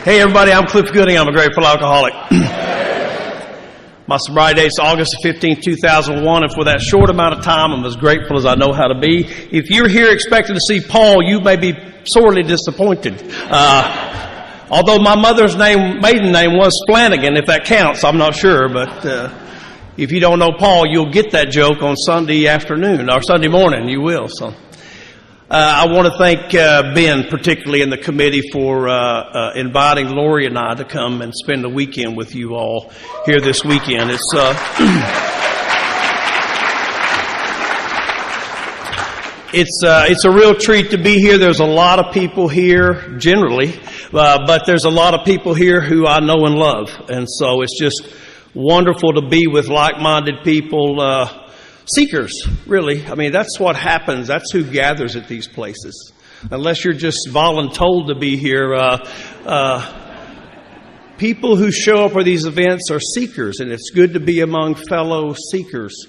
Hey everybody, I'm Clif Gooding. I'm a grateful alcoholic. My sobriety date is August 15, 2001, and for that short amount of time, I'm as grateful as I know how to be. If you're here expecting to see Paul, you may be sorely disappointed. Although my mother's maiden name was Flanagan, if that counts, I'm not sure, but if you don't know Paul, you'll get that joke on Sunday afternoon, or Sunday morning, you will. So. I want to thank Ben, particularly in the committee, for inviting Lori and I to come and spend the weekend with you all here this weekend. It's a real treat to be here. There's a lot of people here, generally, but there's a lot of people here who I know and love, and so it's just wonderful to be with like-minded people. Seekers, really. I mean, that's what happens. That's who gathers at these places. Unless you're just voluntold to be here, people who show up for these events are seekers, and it's good to be among fellow seekers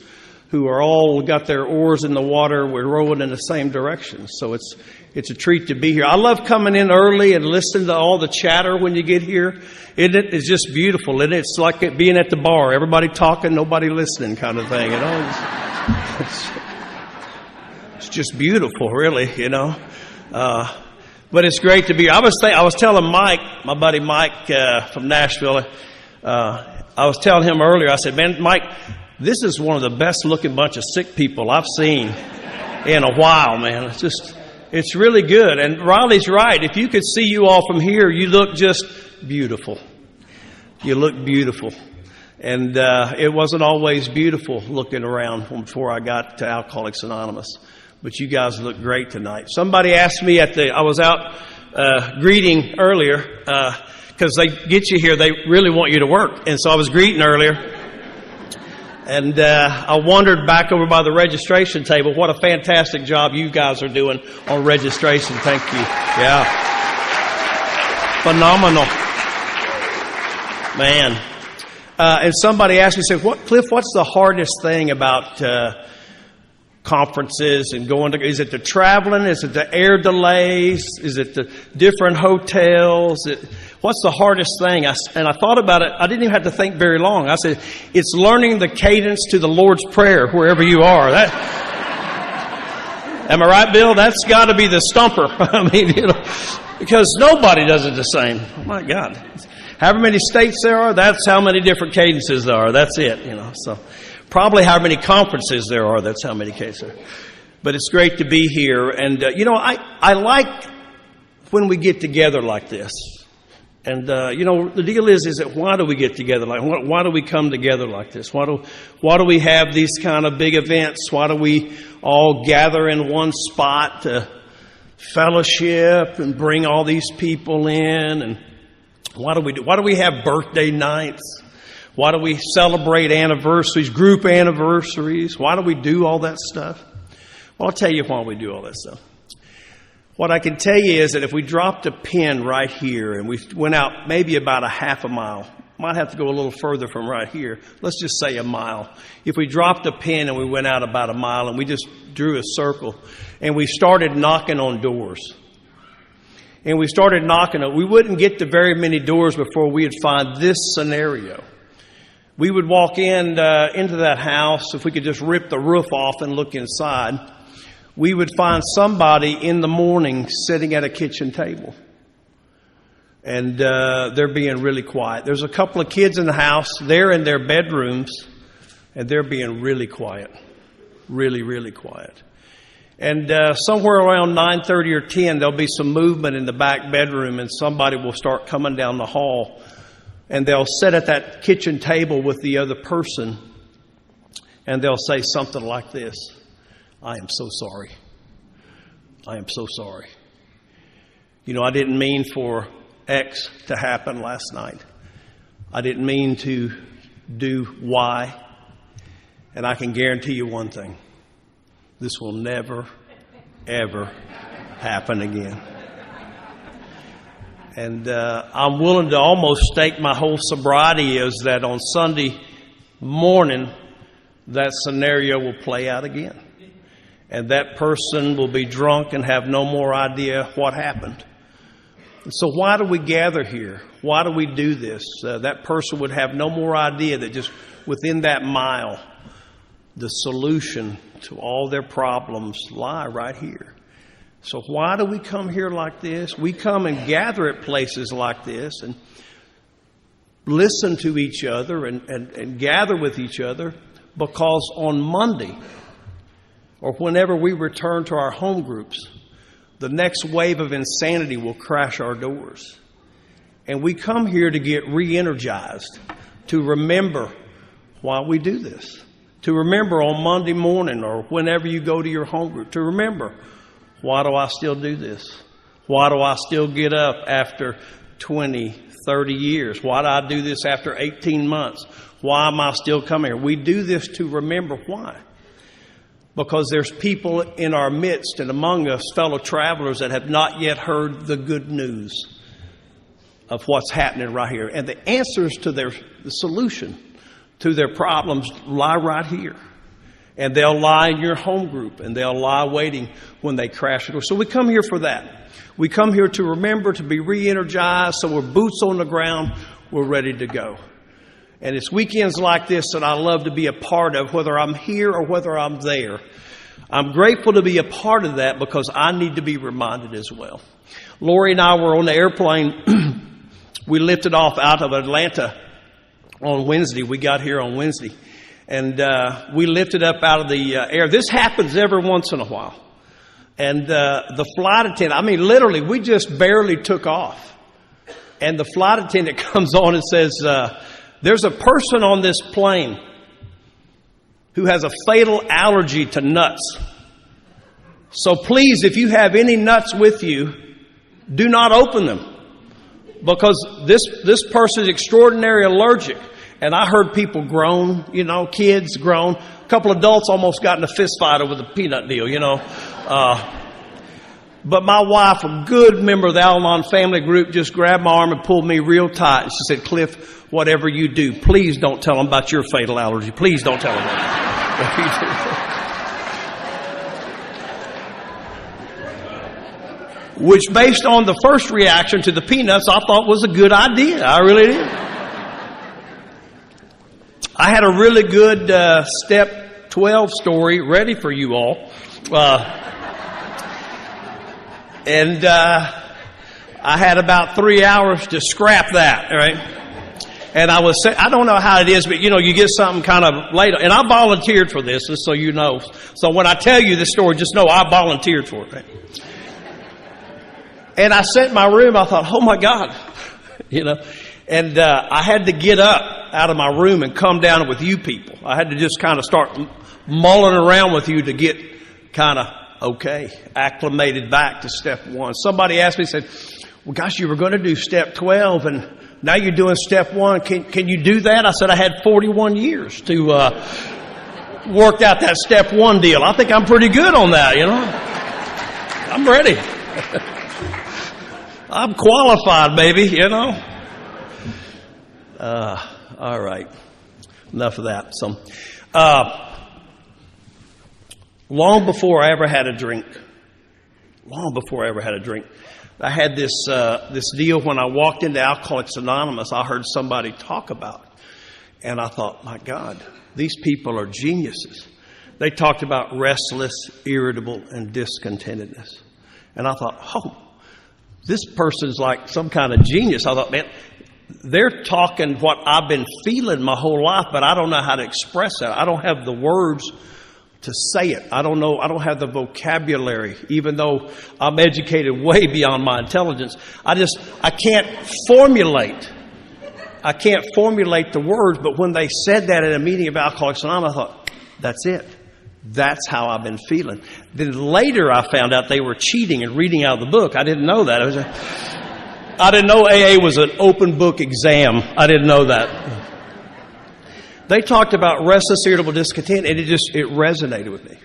who are all got their oars in the water. We're rowing in the same direction. So it's a treat to be here. I love coming in early and listening to all the chatter when you get here. It's just beautiful. And it's like being at the bar. Everybody talking, nobody listening kind of thing. You know, it's just beautiful, really, you know. But it's great to be here. I was telling Mike, my buddy Mike from Nashville, I was telling him earlier, I said, man, Mike, this is one of the best looking bunch of sick people I've seen in a while, man. It's really good. And Riley's right. If you could see you all from here, you look just beautiful. You look beautiful. And it wasn't always beautiful looking around before I got to Alcoholics Anonymous. But you guys look great tonight. Somebody asked me I was out greeting earlier, because they get you here, they really want you to work. And so I was greeting earlier. And I wandered back over by the registration table. What a fantastic job you guys are doing on registration. Thank you. Yeah. Phenomenal. Man. And somebody asked me, said, Cliff, what's the hardest thing about conferences and going to, is it the traveling? Is it the air delays? Is it the different hotels? What's the hardest thing? And I thought about it. I didn't even have to think very long. I said, it's learning the cadence to the Lord's Prayer wherever you are. Am I right, Bill? That's got to be the stumper. I mean, you know, because nobody does it the same. Oh my God. However many states there are, that's how many different cadences there are. That's it, you know. So probably how many conferences there are, that's how many cases there are. But it's great to be here. And, you know, I like when we get together like this. And, you know, the deal is that why do we get together why do we come together like this? Why do we have these kind of big events? Why do we all gather in one spot to fellowship and bring all these people in? And why do we have birthday nights? Why do we celebrate anniversaries, group anniversaries? Why do we do all that stuff? Well, I'll tell you why we do all that stuff. What I can tell you is that if we dropped a pin right here and we went out maybe about a half a mile, might have to go a little further from right here. Let's just say a mile. If we dropped a pin and we went out about a mile and we just drew a circle and we started knocking on doors. And we started knocking on, we wouldn't get to very many doors before we would find this scenario. We would walk into that house, if we could just rip the roof off and look inside, we would find somebody in the morning sitting at a kitchen table. And they're being really quiet. There's a couple of kids in the house. They're in their bedrooms, and they're being really quiet. Really, really quiet. And somewhere around 9:30 or 10, there'll be some movement in the back bedroom, and somebody will start coming down the hall. And they'll sit at that kitchen table with the other person, and they'll say something like this. I am so sorry. I am so sorry. You know, I didn't mean for X to happen last night. I didn't mean to do Y. And I can guarantee you one thing. This will never, ever happen again. And I'm willing to almost stake my whole sobriety is that on Sunday morning, that scenario will play out again. And that person will be drunk and have no more idea what happened. So why do we gather here? Why do we do this? That person would have no more idea that just within that mile, the solution to all their problems lie right here. So why do we come here like this? We come and gather at places like this and listen to each other and gather with each other because on Monday or whenever we return to our home groups, the next wave of insanity will crash our doors. And we come here to get re-energized, to remember why we do this, to remember on Monday morning or whenever you go to your home group, to remember, why do I still do this? Why do I still get up after 20, 30 years? Why do I do this after 18 months? Why am I still coming here? We do this to remember why. Because there's people in our midst and among us, fellow travelers, that have not yet heard the good news of what's happening right here. And the answers to the solution to their problems lie right here. And they'll lie in your home group, and they'll lie waiting when they crash it. So we come here for that. We come here to remember, to be re-energized, so we're boots on the ground, we're ready to go. And it's weekends like this that I love to be a part of, whether I'm here or whether I'm there. I'm grateful to be a part of that because I need to be reminded as well. Lori and I were on the airplane. We lifted off out of Atlanta on Wednesday. We got here on Wednesday. And we lifted up out of the air. This happens every once in a while. And the flight attendant, I mean, literally, we just barely took off. And the flight attendant comes on and says, there's a person on this plane who has a fatal allergy to nuts. So please, if you have any nuts with you, do not open them. Because this person is extraordinarily allergic. And I heard people groan, kids groan. A couple adults almost got in a fist fight over the peanut deal, But my wife, a good member of the Al-Anon family group, just grabbed my arm and pulled me real tight. She said, Clif, whatever you do, please don't tell them about your fatal allergy. Please don't tell them that. Which, based on the first reaction to the peanuts, I thought was a good idea. I really did. I had a really good Step 12 story ready for you all. And I had about 3 hours to scrap that, right? And I don't know how it is, but you get something kind of later. And I volunteered for this, just so you know. So when I tell you this story, just know I volunteered for it, right? And I sat in my room, I thought, oh my God, And I had to get up out of my room and come down with you people. I had to just kind of start mulling around with you to get kind of acclimated back to Step 1. Somebody asked me, said, well, gosh, you were going to do Step 12 and now you're doing Step 1. Can you do that? I said, I had 41 years to work out that Step 1 deal. I think I'm pretty good on that, I'm ready. I'm qualified, baby, all right. Enough of that. So, long before I ever had a drink, I had this deal when I walked into Alcoholics Anonymous. I heard somebody talk about it, and I thought, my God, these people are geniuses. They talked about restless, irritable, and discontentedness, and I thought, oh, this person's like some kind of genius. I thought, man, they're talking what I've been feeling my whole life, but I don't know how to express that. I don't have the words to say it. I don't know. I don't have the vocabulary, even though I'm educated way beyond my intelligence. I can't formulate the words, but when they said that at a meeting of Alcoholics Anonymous, I thought, that's it. That's how I've been feeling. Then later I found out they were cheating and reading out of the book. I didn't know that. I didn't know AA was an open book exam. I didn't know that. They talked about restless, irritable, discontent, and it resonated with me.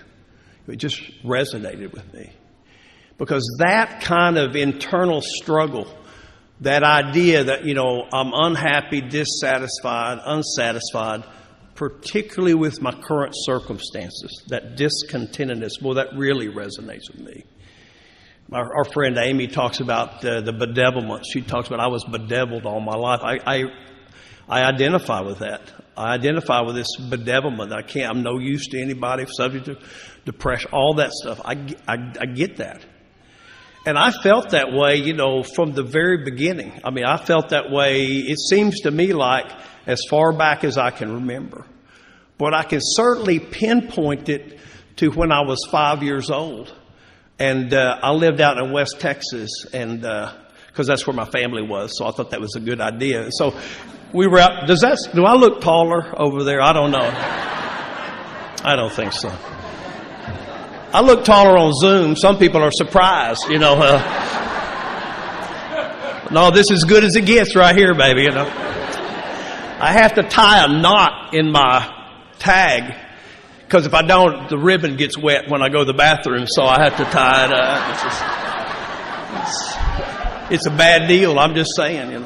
It just resonated with me. Because that kind of internal struggle, that idea that, I'm unhappy, dissatisfied, unsatisfied, particularly with my current circumstances, that discontentedness, boy, that really resonates with me. Our friend Amy talks about the bedevilment. She talks about I was bedeviled all my life. I identify with that. I identify with this bedevilment. I'm no use to anybody, subject to depression, all that stuff. I get that. And I felt that way, from the very beginning. I mean, I felt that way, it seems to me like, as far back as I can remember. But I can certainly pinpoint it to when I was 5 years old. And I lived out in West Texas, and because that's where my family was, so I thought that was a good idea. So we were out. Do I look taller over there? I don't know. I don't think so. I look taller on Zoom. Some people are surprised, No, this is as good as it gets right here, baby, I have to tie a knot in my tag, because if I don't, the ribbon gets wet when I go to the bathroom, so I have to tie it up. It's a bad deal, I'm just saying,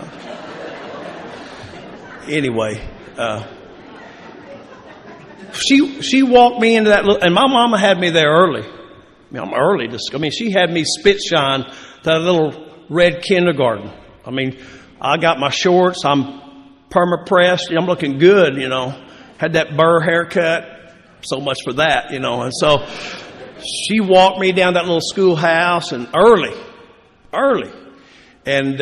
Anyway, she walked me into that and my mama had me there early. I'm early. She had me spit shine that little red kindergarten. I got my shorts. I'm perma-pressed. I'm looking good, Had that burr haircut. So much for that, And so she walked me down that little schoolhouse and early. And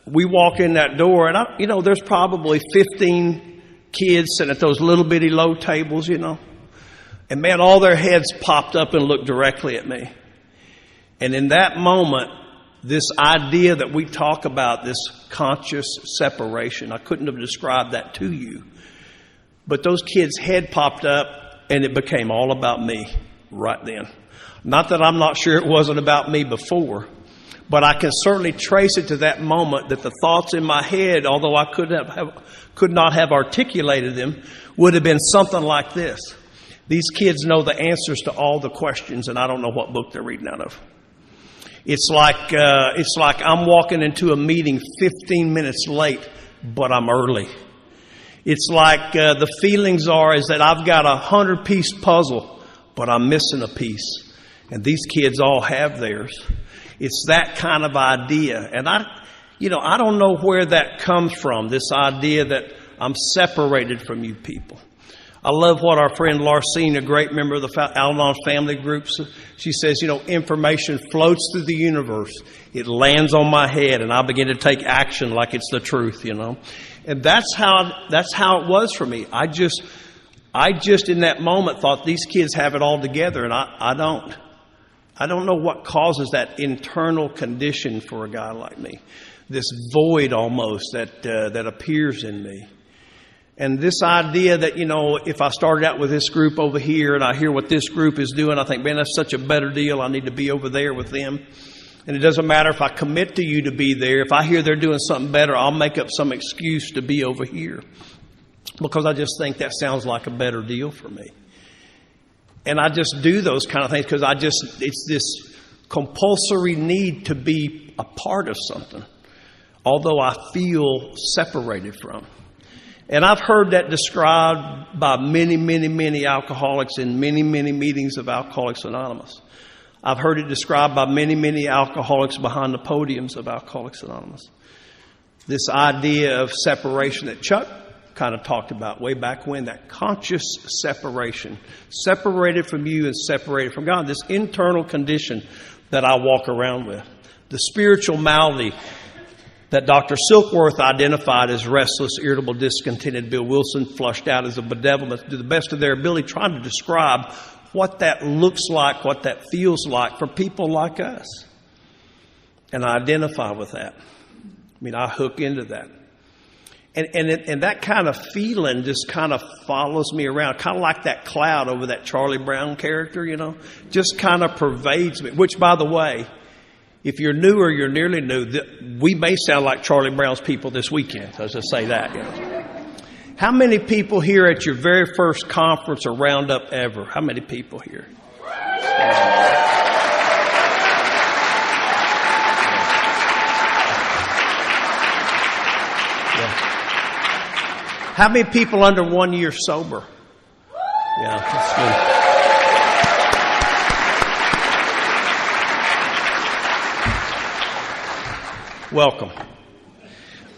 we walk in that door and there's probably 15 kids sitting at those little bitty low tables, And man, all their heads popped up and looked directly at me. And in that moment, this idea that we talk about, this conscious separation, I couldn't have described that to you. But those kids' head popped up and it became all about me right then. Not that I'm not sure it wasn't about me before, but I can certainly trace it to that moment that the thoughts in my head, although I could not have articulated them, would have been something like this. These kids know the answers to all the questions, and I don't know what book they're reading out of. It's like I'm walking into a meeting 15 minutes late, but I'm early. It's like the feelings is that I've got a 100-piece puzzle, but I'm missing a piece. And these kids all have theirs. It's that kind of idea. And I don't know where that comes from, this idea that I'm separated from you people. I love what our friend Larcene, a great member of the Al-Anon family groups, she says, information floats through the universe. It lands on my head and I begin to take action like it's the truth, And that's how it was for me. I just in that moment thought these kids have it all together and I don't. I don't know what causes that internal condition for a guy like me. This void almost that appears in me. And this idea that, if I started out with this group over here and I hear what this group is doing, I think, man, that's such a better deal. I need to be over there with them. And it doesn't matter if I commit to you to be there. If I hear they're doing something better, I'll make up some excuse to be over here. Because I just think that sounds like a better deal for me. And I just do those kind of things because it's this compulsory need to be a part of something. Although I feel separated from. And I've heard that described by many, many, many alcoholics in many, many meetings of Alcoholics Anonymous. I've heard it described by many, many alcoholics behind the podiums of Alcoholics Anonymous. This idea of separation that Chuck kind of talked about way back when, that conscious separation. Separated from you and separated from God. This internal condition that I walk around with. The spiritual malady that Dr. Silkworth identified as restless, irritable, discontented. Bill Wilson flushed out as a bedevilment to the best of their ability, trying to describe what that looks like, what that feels like for people like us. And I identify with that. I hook into that. And that kind of feeling just kind of follows me around, kind of like that cloud over that Charlie Brown character, just kind of pervades me. Which, by the way, if you're new or you're nearly new, we may sound like Charlie Brown's people this weekend. So let's just say that. How many people here at your very first conference or roundup ever? How many people here? How many people under 1 year sober? Yeah, that's good. welcome.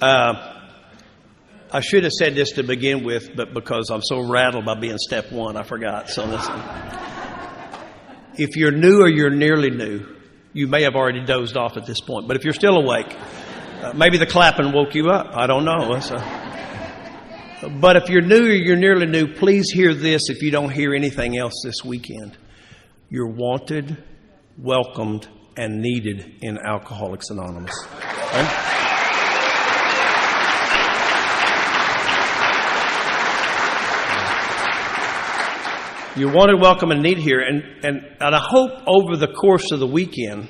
I should have said this to begin with, but because I'm so rattled by being step one, I forgot. So listen. If you're new or you're nearly new, you may have already dozed off at this point. But if you're still awake, maybe the clapping woke you up. I don't know. But if you're new or you're nearly new, please hear this if you don't hear anything else this weekend. You're wanted, welcomed, and needed in Alcoholics Anonymous. Okay? You're wanted, welcome, and needed here. And I hope over the course of the weekend,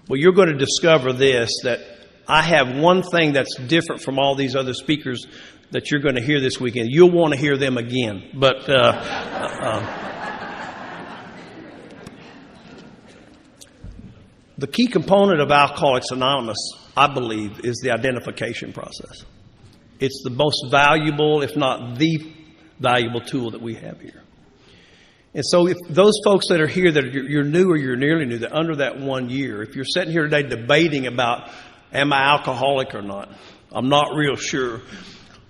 well, you're going to discover this, that I have one thing that's different from all these other speakers that you're going to hear this weekend. You'll want to hear them again. But the key component of Alcoholics Anonymous, I believe, is the identification process. It's the most valuable, if not the valuable tool that we have here. And so if those folks that are here that you're new or you're nearly new, that under that 1 year, if you're sitting here today debating about, am I alcoholic or not? I'm not real sure.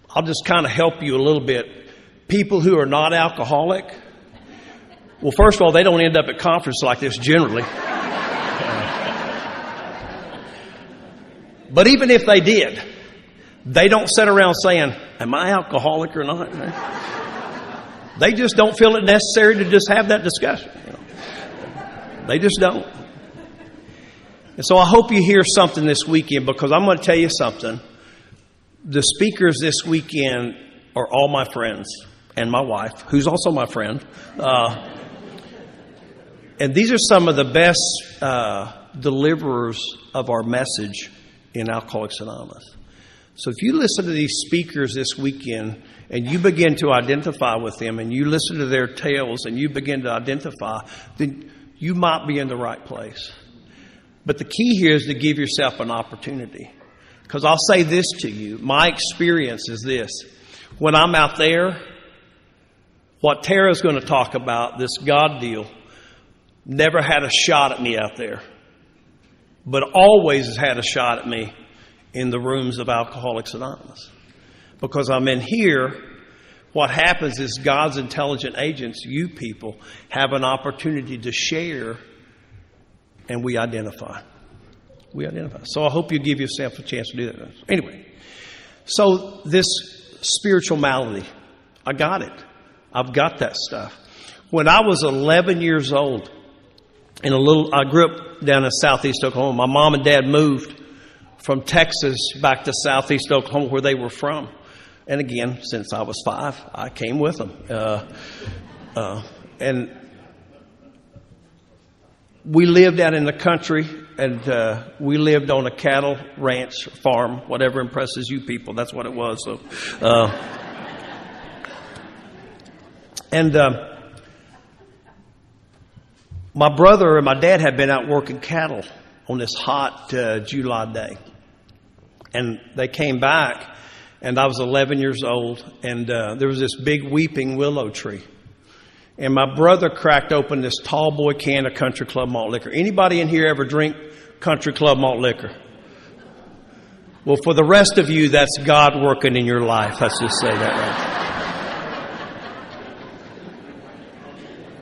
I'll just kind of help you a little bit. People who are not alcoholic, well, first of all, they don't end up at conferences like this generally. But even if they did, they don't sit around saying, am I alcoholic or not? They just don't feel it necessary to just have that discussion. They just don't. And so I hope you hear something this weekend, because I'm going to tell you something. The speakers this weekend are all my friends and my wife, who's also my friend. And these are some of the best deliverers of our message in Alcoholics Anonymous. So if you listen to these speakers this weekend and you begin to identify with them and you listen to their tales and you begin to identify, then you might be in the right place. But the key here is to give yourself an opportunity. Because I'll say this to you, my experience is this. When I'm out there, what Tara's going to talk about, this God deal, never had a shot at me out there, but always has had a shot at me in the rooms of Alcoholics Anonymous. Because I'm in here, what happens is God's intelligent agents, you people, have an opportunity to share, and we identify. We identify. So I hope you give yourself a chance to do that. Anyway, so this spiritual malady, I got it. I've got that stuff. When I was 11 years old, I grew up down in southeast Oklahoma. My mom and dad moved from Texas back to southeast Oklahoma, where they were from. And again, since I was 5, I came with them. And we lived out in the country, and we lived on a cattle ranch farm, whatever impresses you people. That's what it was. So, my brother and my dad had been out working cattle on this hot July day. And they came back, and I was 11 years old, and there was this big weeping willow tree. And my brother cracked open this tall boy can of Country Club malt liquor. Anybody in here ever drink Country Club malt liquor? Well, for the rest of you, that's God working in your life. Let's just say that right.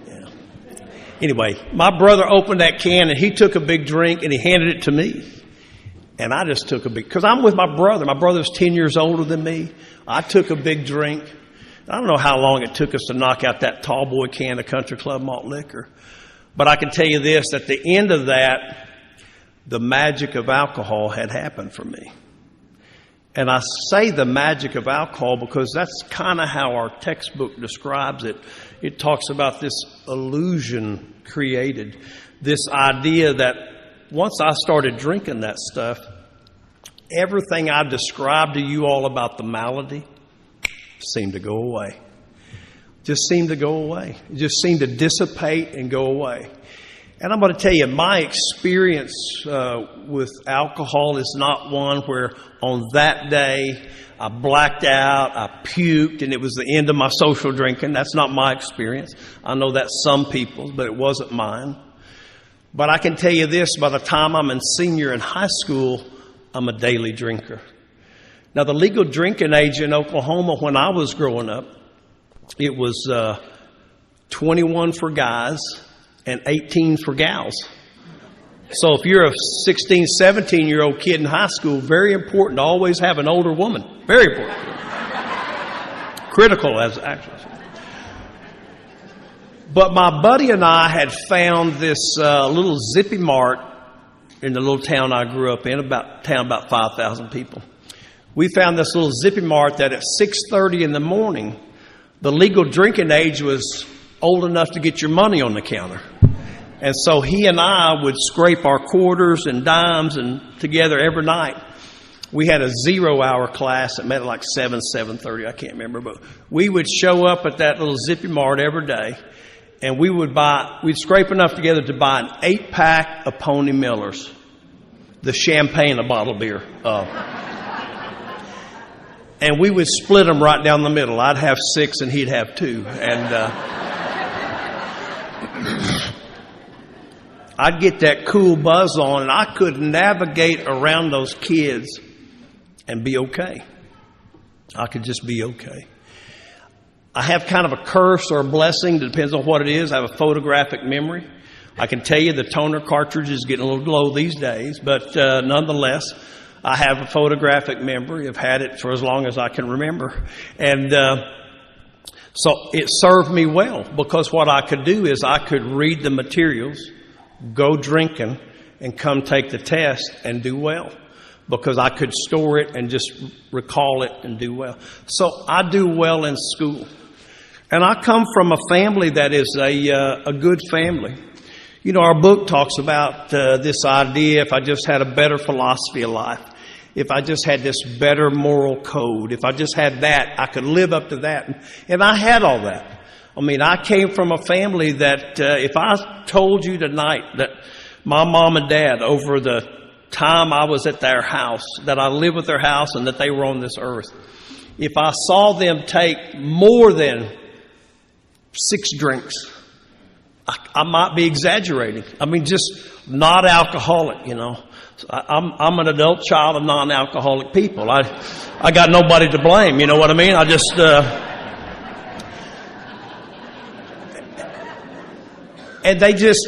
Yeah. Anyway, my brother opened that can, and he took a big drink, and he handed it to me. And I just took a big, because I'm with my brother. My brother's 10 years older than me. I took a big drink. I don't know how long it took us to knock out that tall boy can of Country Club malt liquor. But I can tell you this, at the end of that, the magic of alcohol had happened for me. And I say the magic of alcohol because that's kind of how our textbook describes it. It talks about this illusion created, this idea that once I started drinking that stuff, everything I described to you all about the malady seemed to go away. Just seemed to go away. It just seemed to dissipate and go away. And I'm going to tell you, my experience with alcohol is not one where on that day I blacked out, I puked, and it was the end of my social drinking. That's not my experience. I know that's some people's, but it wasn't mine. But I can tell you this, by the time I'm a senior in high school, I'm a daily drinker. Now, the legal drinking age in Oklahoma when I was growing up, it was 21 for guys and 18 for gals. So if you're a 16, 17-year-old kid in high school, very important to always have an older woman. Very important. Critical as actually. But my buddy and I had found this little Zippy Mart in the little town I grew up in, about 5,000 people. We found this little Zippy Mart that at 6:30 in the morning, the legal drinking age was old enough to get your money on the counter. And so he and I would scrape our quarters and dimes and together every night. We had a 0-hour class that met at like 7:30, I can't remember. But we would show up at that little Zippy Mart every day. And we'd scrape enough together to buy an 8-pack of Pony Millers, the champagne, a bottle of beer. And we would split them right down the middle. I'd have 6 and he'd have 2. And I'd get that cool buzz on, and I could navigate around those kids and be okay. I could just be okay. I have kind of a curse or a blessing, depends on what it is. I have a photographic memory. I can tell you the toner cartridge is getting a little low these days, but nonetheless, I have a photographic memory. I've had it for as long as I can remember. And so it served me well, because what I could do is I could read the materials, go drinking, and come take the test and do well, because I could store it and just recall it and do well. So I do well in school. And I come from a family that is a good family. You know, our book talks about this idea, if I just had a better philosophy of life, if I just had this better moral code, if I just had that, I could live up to that. And I had all that. I mean, I came from a family that if I told you tonight that my mom and dad, over the time I was at their house, that I lived with their house and that they were on this earth, if I saw them take more than 6 drinks, I might be exaggerating. I mean, just not alcoholic, you know. I'm an adult child of non-alcoholic people. I got nobody to blame, you know what I mean? I just and they just,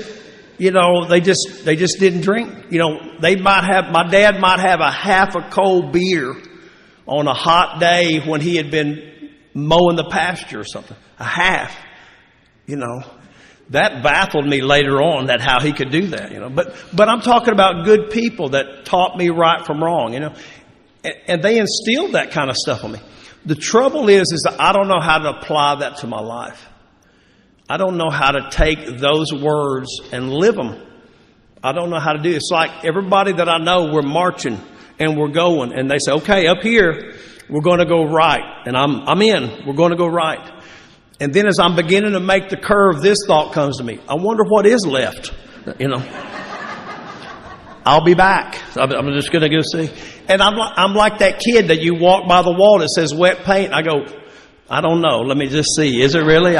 you know, they just didn't drink. You know, my dad might have a half a cold beer on a hot day when he had been mowing the pasture or something. A half, you know. That baffled me later on, that how he could do that, you know. But I'm talking about good people that taught me right from wrong, you know. And they instilled that kind of stuff on me. The trouble is that I don't know how to apply that to my life. I don't know how to take those words and live them. I don't know how to do it. It's like everybody that I know, we're marching and we're going. And they say, okay, up here, we're going to go right. And I'm in. We're going to go right. And then as I'm beginning to make the curve, this thought comes to me. I wonder what is left. You know, I'll be back. I'm just going to go see. And I'm like that kid that you walk by the wall that says wet paint. I go, I don't know. Let me just see. Is it really?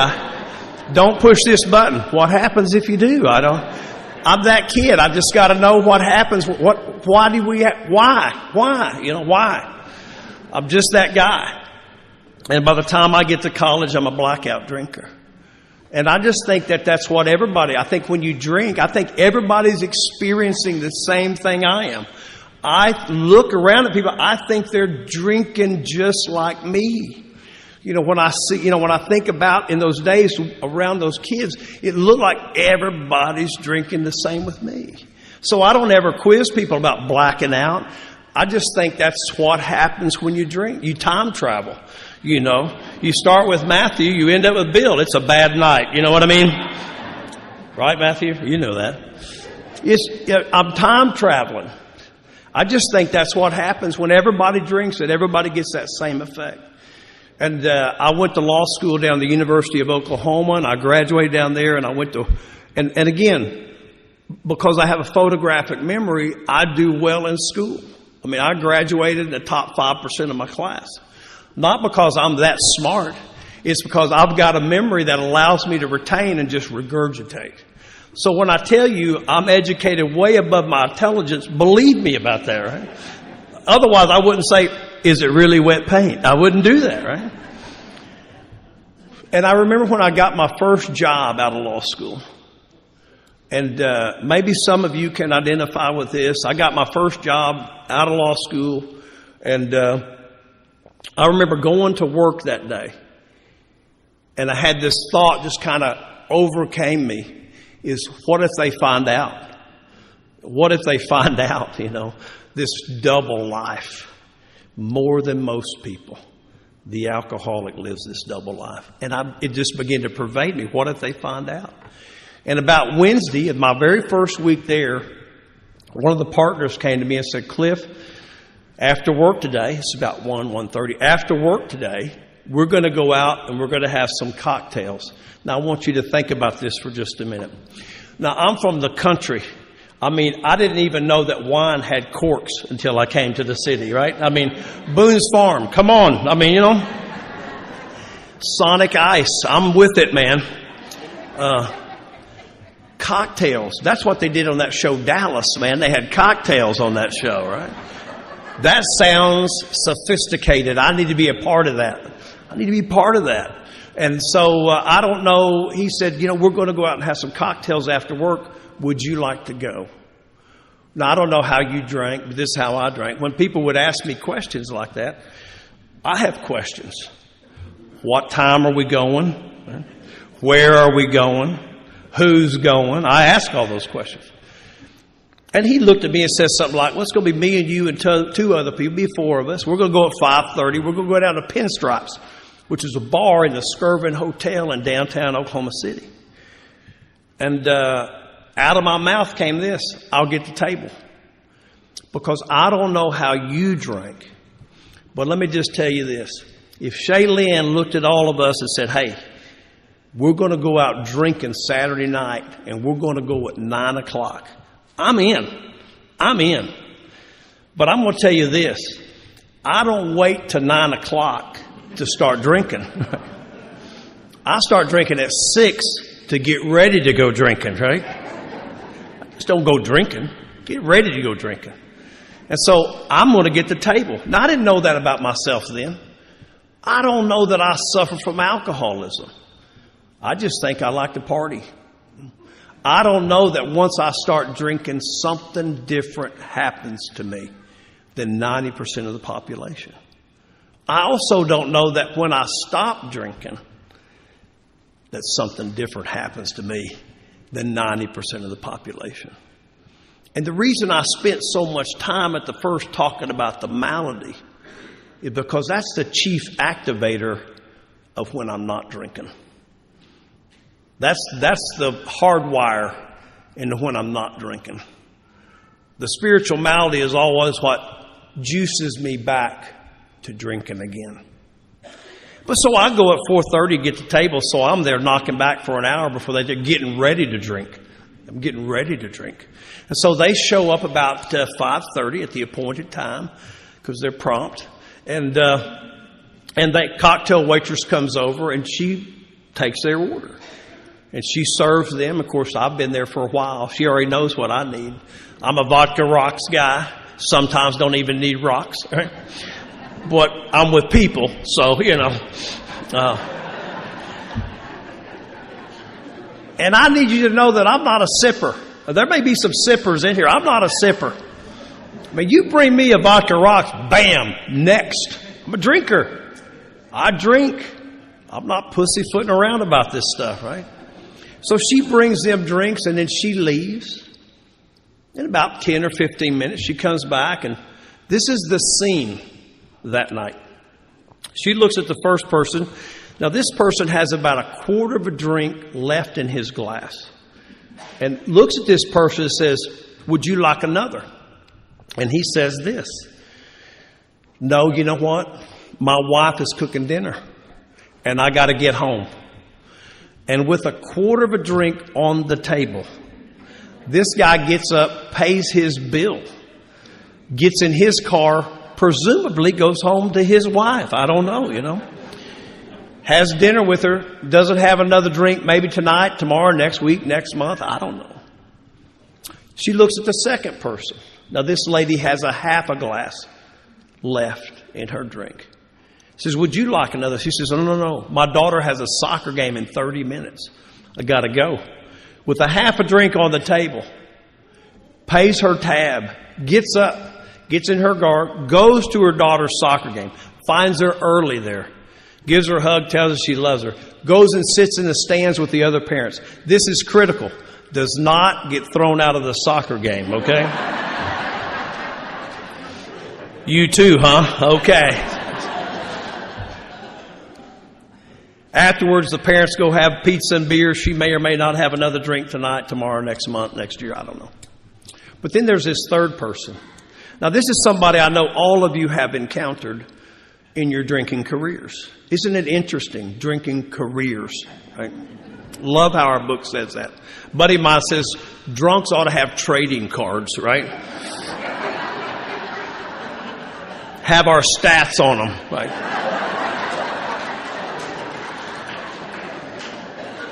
Don't push this button. What happens if you do? I'm that kid. I just got to know what happens. Why? You know, why? I'm just that guy. And by the time I get to college, I'm a blackout drinker. And I just think that that's what everybody, I think when you drink, I think everybody's experiencing the same thing I am. I look around at people, I think they're drinking just like me. You know, when I think about in those days around those kids, it looked like everybody's drinking the same with me. So I don't ever quiz people about blacking out. I just think that's what happens when you drink. You time travel. You know, you start with Matthew, you end up with Bill. It's a bad night. You know what I mean? Right, Matthew? You know that. I'm time traveling. I just think that's what happens when everybody drinks it. Everybody gets that same effect. And I went to law school down at the University of Oklahoma, and I graduated down there, and I went to, and again, because I have a photographic memory, I do well in school. I mean, I graduated in the top 5% of my class. Not because I'm that smart. It's because I've got a memory that allows me to retain and just regurgitate. So when I tell you I'm educated way above my intelligence, believe me about that, right? Otherwise, I wouldn't say, is it really wet paint? I wouldn't do that, right? And I remember when I got my first job out of law school. And maybe some of you can identify with this. I got my first job out of law school. And I remember going to work that day. And I had this thought just kind of overcame me, is what if they find out? What if they find out, this double life? More than most people, the alcoholic lives this double life. And it just began to pervade me. What if they find out? And about Wednesday, of my very first week there, one of the partners came to me and said, Clif, after work today, it's about 1:30, after work today, we're going to go out and we're going to have some cocktails. Now, I want you to think about this for just a minute. Now, I'm from the country. I didn't even know that wine had corks until I came to the city, right? Boone's Farm, come on. Sonic Ice, I'm with it, man. Cocktails, that's what they did on that show, Dallas, man. They had cocktails on that show, right? That sounds sophisticated. I need to be a part of that. And so I don't know. He said, we're going to go out and have some cocktails after work. Would you like to go? Now, I don't know how you drank, but this is how I drank. When people would ask me questions like that, I have questions. What time are we going? Where are we going? Who's going? I ask all those questions. And he looked at me and said something like, well, it's going to be me and you and two other people, be four of us. We're going to go at 5:30. We're going to go down to Pinstripes, which is a bar in the Skirvin Hotel in downtown Oklahoma City. And out of my mouth came this, I'll get the table. Because I don't know how you drink, but let me just tell you this. If Shaylin looked at all of us and said, hey, we're going to go out drinking Saturday night and we're going to go at 9 o'clock, I'm in. But I'm going to tell you this. I don't wait till 9 o'clock to start drinking. I start drinking at 6 to get ready to go drinking, right? Just don't go drinking. Get ready to go drinking. And so I'm going to get the table. Now, I didn't know that about myself then. I don't know that I suffer from alcoholism. I just think I like to party. I don't know that once I start drinking, something different happens to me than 90% of the population. I also don't know that when I stop drinking, that something different happens to me than 90% of the population. And the reason I spent so much time at the first talking about the malady is because that's the chief activator of when I'm not drinking. That's the hardwire into when I'm not drinking. The spiritual malady is always what juices me back to drinking again. But so I go at 4:30 to get the table, so I'm there knocking back for an hour before they're getting ready to drink. I'm getting ready to drink. And so they show up about 5:30 at the appointed time because they're prompt. And that cocktail waitress comes over and she takes their order. And she serves them. Of course, I've been there for a while. She already knows what I need. I'm a vodka rocks guy. Sometimes don't even need rocks. Right? But I'm with people, so, and I need you to know that I'm not a sipper. There may be some sippers in here. I'm not a sipper. You bring me a vodka rocks, bam, next. I'm a drinker. I drink. I'm not pussyfooting around about this stuff, right? So she brings them drinks and then she leaves. In about 10 or 15 minutes, she comes back and this is the scene that night. She looks at the first person. Now, this person has about a quarter of a drink left in his glass and looks at this person and says, would you like another? And he says this, no, you know what? My wife is cooking dinner and I got to get home. And with a quarter of a drink on the table, this guy gets up, pays his bill, gets in his car, presumably goes home to his wife. I don't know, Has dinner with her, doesn't have another drink, maybe tonight, tomorrow, next week, next month. I don't know. She looks at the second person. Now, this lady has a half a glass left in her drink. He says, would you like another? She says, no. My daughter has a soccer game in 30 minutes. I got to go. With a half a drink on the table, pays her tab, gets up, gets in her car, goes to her daughter's soccer game, finds her early there, gives her a hug, tells her she loves her, goes and sits in the stands with the other parents. This is critical. Does not get thrown out of the soccer game, okay? You too, huh? Okay. Afterwards, the parents go have pizza and beer. She may or may not have another drink tonight, tomorrow, next month, next year. I don't know. But then there's this third person. Now, this is somebody I know all of you have encountered in your drinking careers. Isn't it interesting? Drinking careers, right? Love how our book says that. Buddy of mine says drunks ought to have trading cards, right? Have our stats on them, right?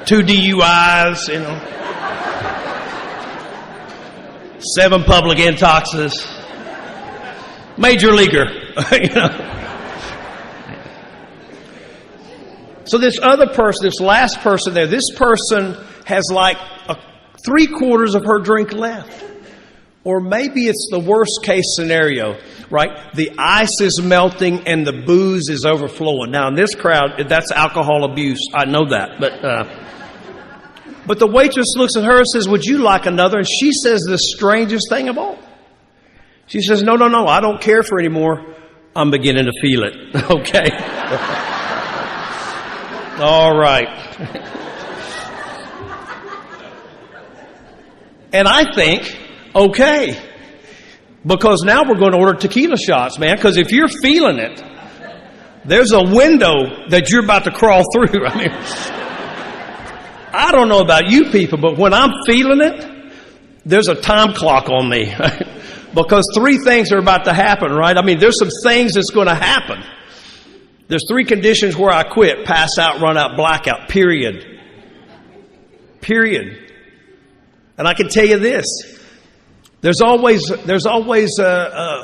2 DUIs, 7 public intoxes, major leaguer, So this other person, this last person there, this person has like 3/4 of her drink left. Or maybe it's the worst case scenario, right? The ice is melting and the booze is overflowing. Now in this crowd, that's alcohol abuse. I know that. But the waitress looks at her and says, would you like another? And she says the strangest thing of all. She says, no, I don't care for any more. I'm beginning to feel it. Okay. All right. And I think, okay, because now we're going to order tequila shots, man, because if you're feeling it, there's a window that you're about to crawl through. I mean, I don't know about you people, but when I'm feeling it, there's a time clock on me. Because 3 things are about to happen, right? I mean, there's some things that's going to happen. There's 3 conditions where I quit: pass out, run out, blackout, period. And I can tell you this, there's always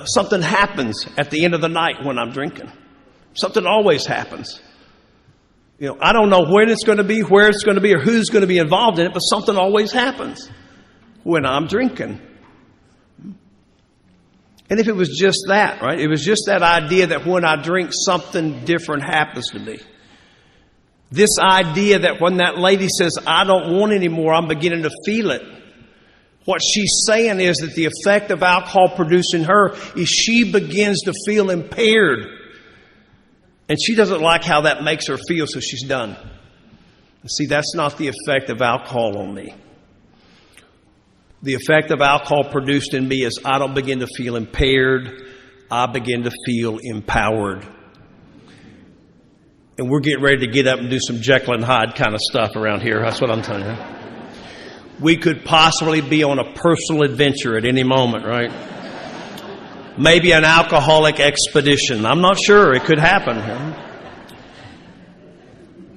something happens at the end of the night when I'm drinking. Something always happens. I don't know when it's going to be, where it's going to be, or who's going to be involved in it, but something always happens when I'm drinking. And if it was just that, right? It was just that idea that when I drink, something different happens to me. This idea that when that lady says, I don't want any more, I'm beginning to feel it. What she's saying is that the effect of alcohol produced in her is she begins to feel impaired. And she doesn't like how that makes her feel, so she's done. See, that's not the effect of alcohol on me. The effect of alcohol produced in me is I don't begin to feel impaired. I begin to feel empowered. And we're getting ready to get up and do some Jekyll and Hyde kind of stuff around here. That's what I'm telling you. We could possibly be on a personal adventure at any moment, right? Maybe an alcoholic expedition. I'm not sure. It could happen.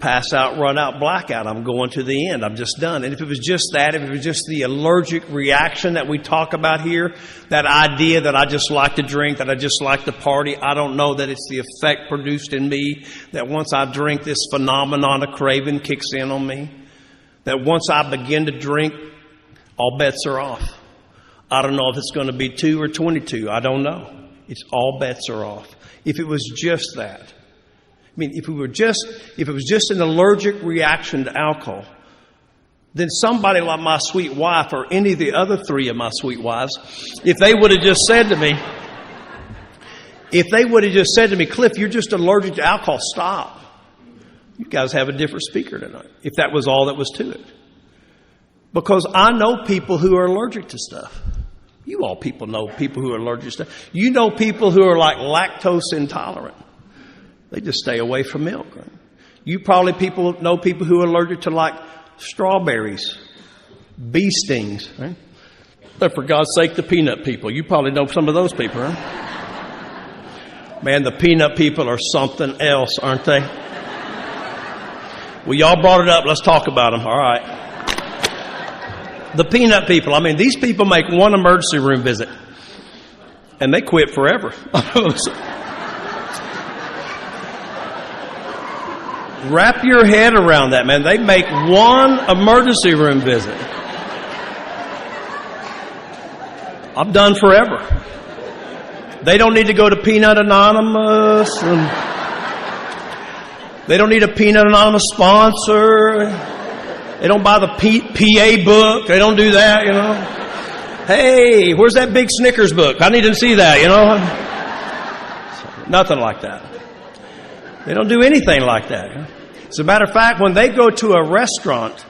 Pass out, run out, blackout. I'm going to the end. I'm just done. And if it was just that, if it was just the allergic reaction that we talk about here, that idea that I just like to drink, that I just like to party, I don't know that it's the effect produced in me, that once I drink, this phenomenon of craving kicks in on me, that once I begin to drink, all bets are off. I don't know if it's going to be 2 or 22. I don't know. It's all bets are off. If it was just that. I mean, if it was just an allergic reaction to alcohol, then somebody like my sweet wife or any of the other 3 of my sweet wives, if they would have just said to me, Clif, you're just allergic to alcohol, stop. You guys have a different speaker tonight, if that was all that was to it. Because I know people who are allergic to stuff. You all people know people who are allergic to stuff. You know people who are like lactose intolerant. They just stay away from milk. Right? You probably know people who are allergic to like strawberries, bee stings. Right? But for God's sake, the peanut people. You probably know some of those people, right? Man, the peanut people are something else, aren't they? Well, y'all brought it up. Let's talk about them. All right. The peanut people. I mean, these people make one emergency room visit, and they quit forever. Wrap your head around that, man. They make one emergency room visit. I'm done forever. They don't need to go to Peanut Anonymous. They don't need a Peanut Anonymous sponsor. They don't buy the PA book. They don't do that, you know. Hey, where's that big Snickers book? I need to see that, you know. Nothing like that. They don't do anything like that. As a matter of fact, when they go to a restaurant,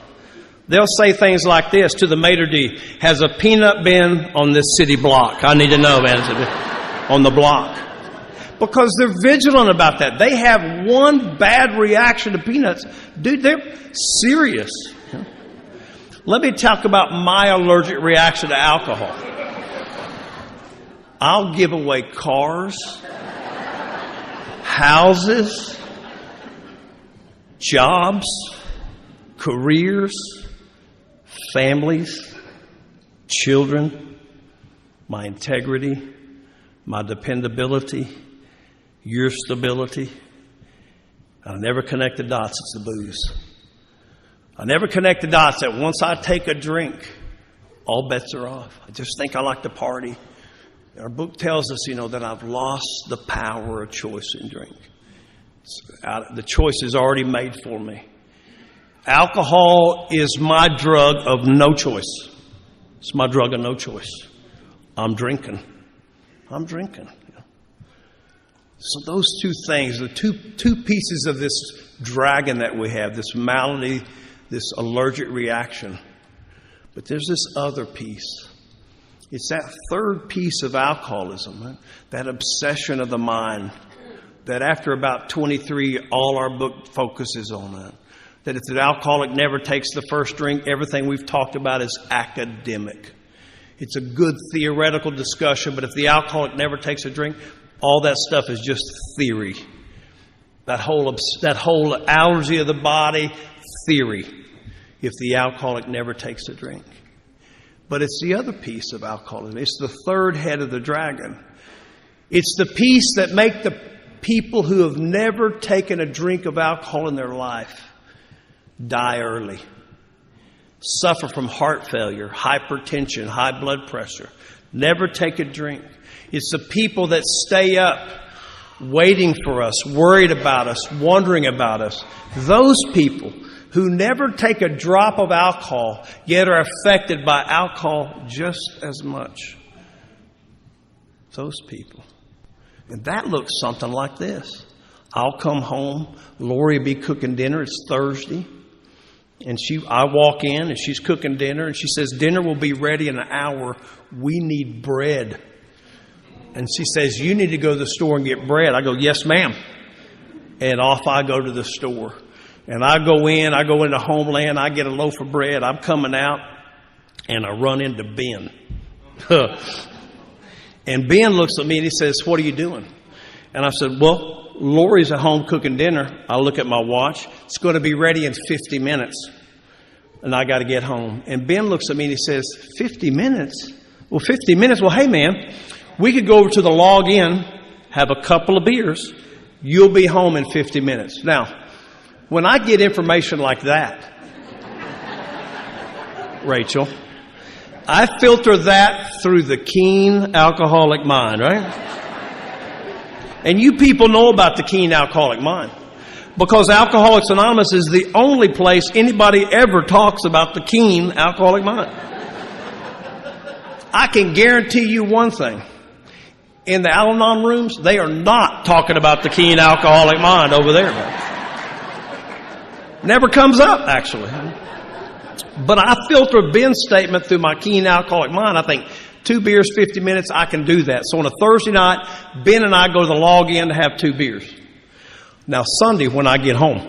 they'll say things like this to the maitre d': has a peanut been on this city block? I need to know, man. On the block. Because they're vigilant about that. They have one bad reaction to peanuts. Dude, they're serious. Let me talk about my allergic reaction to alcohol. I'll give away cars, houses, jobs, careers, families, children, my integrity, my dependability, your stability. I never connect the dots. It's the booze. I never connect the dots that once I take a drink, all bets are off. I just think I like to party. Our book tells us, you know, that I've lost the power of choice in drink. The choice is already made for me. Alcohol is my drug of no choice. It's my drug of no choice. I'm drinking. So those two things, the two pieces of this dragon that we have, this malady, this allergic reaction. But there's this other piece. It's that third piece of alcoholism, right? That obsession of the mind, that after about 23, all our book focuses on that. That if the alcoholic never takes the first drink, everything we've talked about is academic. It's a good theoretical discussion, but if the alcoholic never takes a drink, all that stuff is just theory. That whole allergy of the body, theory. If the alcoholic never takes a drink. But it's the other piece of alcoholism. It's the third head of the dragon. It's the piece that make the people who have never taken a drink of alcohol in their life die early. Suffer from heart failure, hypertension, high blood pressure. Never take a drink. It's the people that stay up waiting for us, worried about us, wondering about us. Those people who never take a drop of alcohol, yet are affected by alcohol just as much. Those people. And that looks something like this. I'll come home. Lori will be cooking dinner. It's Thursday. And I walk in and she's cooking dinner. And she says, dinner will be ready in an hour. We need bread. And she says, you need to go to the store and get bread. I go, yes, ma'am. And off I go to the store. And I go into Homeland, I get a loaf of bread, I'm coming out, and I run into Ben. And Ben looks at me and he says, what are you doing? And I said, well, Lori's at home cooking dinner. I look at my watch. It's going to be ready in 50 minutes. And I got to get home. And Ben looks at me and he says, 50 minutes? Well, 50 minutes? Well, hey, man, we could go over to the Log Inn, have a couple of beers. You'll be home in 50 minutes. Now, when I get information like that, Rachel, I filter that through the keen alcoholic mind, right? And you people know about the keen alcoholic mind. Because Alcoholics Anonymous is the only place anybody ever talks about the keen alcoholic mind. I can guarantee you one thing. In the Al-Anon rooms, they are not talking about the keen alcoholic mind over there, man. Never comes up, actually. But I filter Ben's statement through my keen alcoholic mind. I think 2 beers, 50 minutes, I can do that. So on a Thursday night, Ben and I go to the Log Inn to have 2 beers. Now Sunday, when I get home,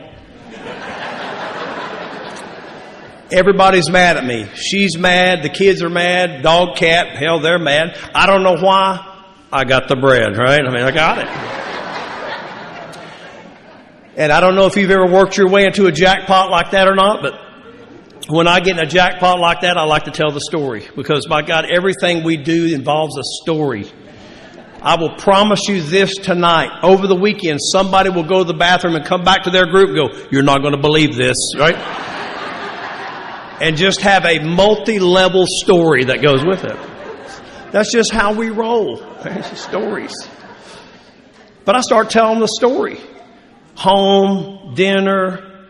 everybody's mad at me. She's mad, the kids are mad, dog, cat, hell, they're mad. I don't know why. I got the bread, right? I mean, I got it. And I don't know if you've ever worked your way into a jackpot like that or not, but when I get in a jackpot like that, I like to tell the story. Because, my God, everything we do involves a story. I will promise you this tonight. Over the weekend, somebody will go to the bathroom and come back to their group and go, you're not going to believe this, right? And just have a multi-level story that goes with it. That's just how we roll. Stories. But I start telling the story. Home, dinner,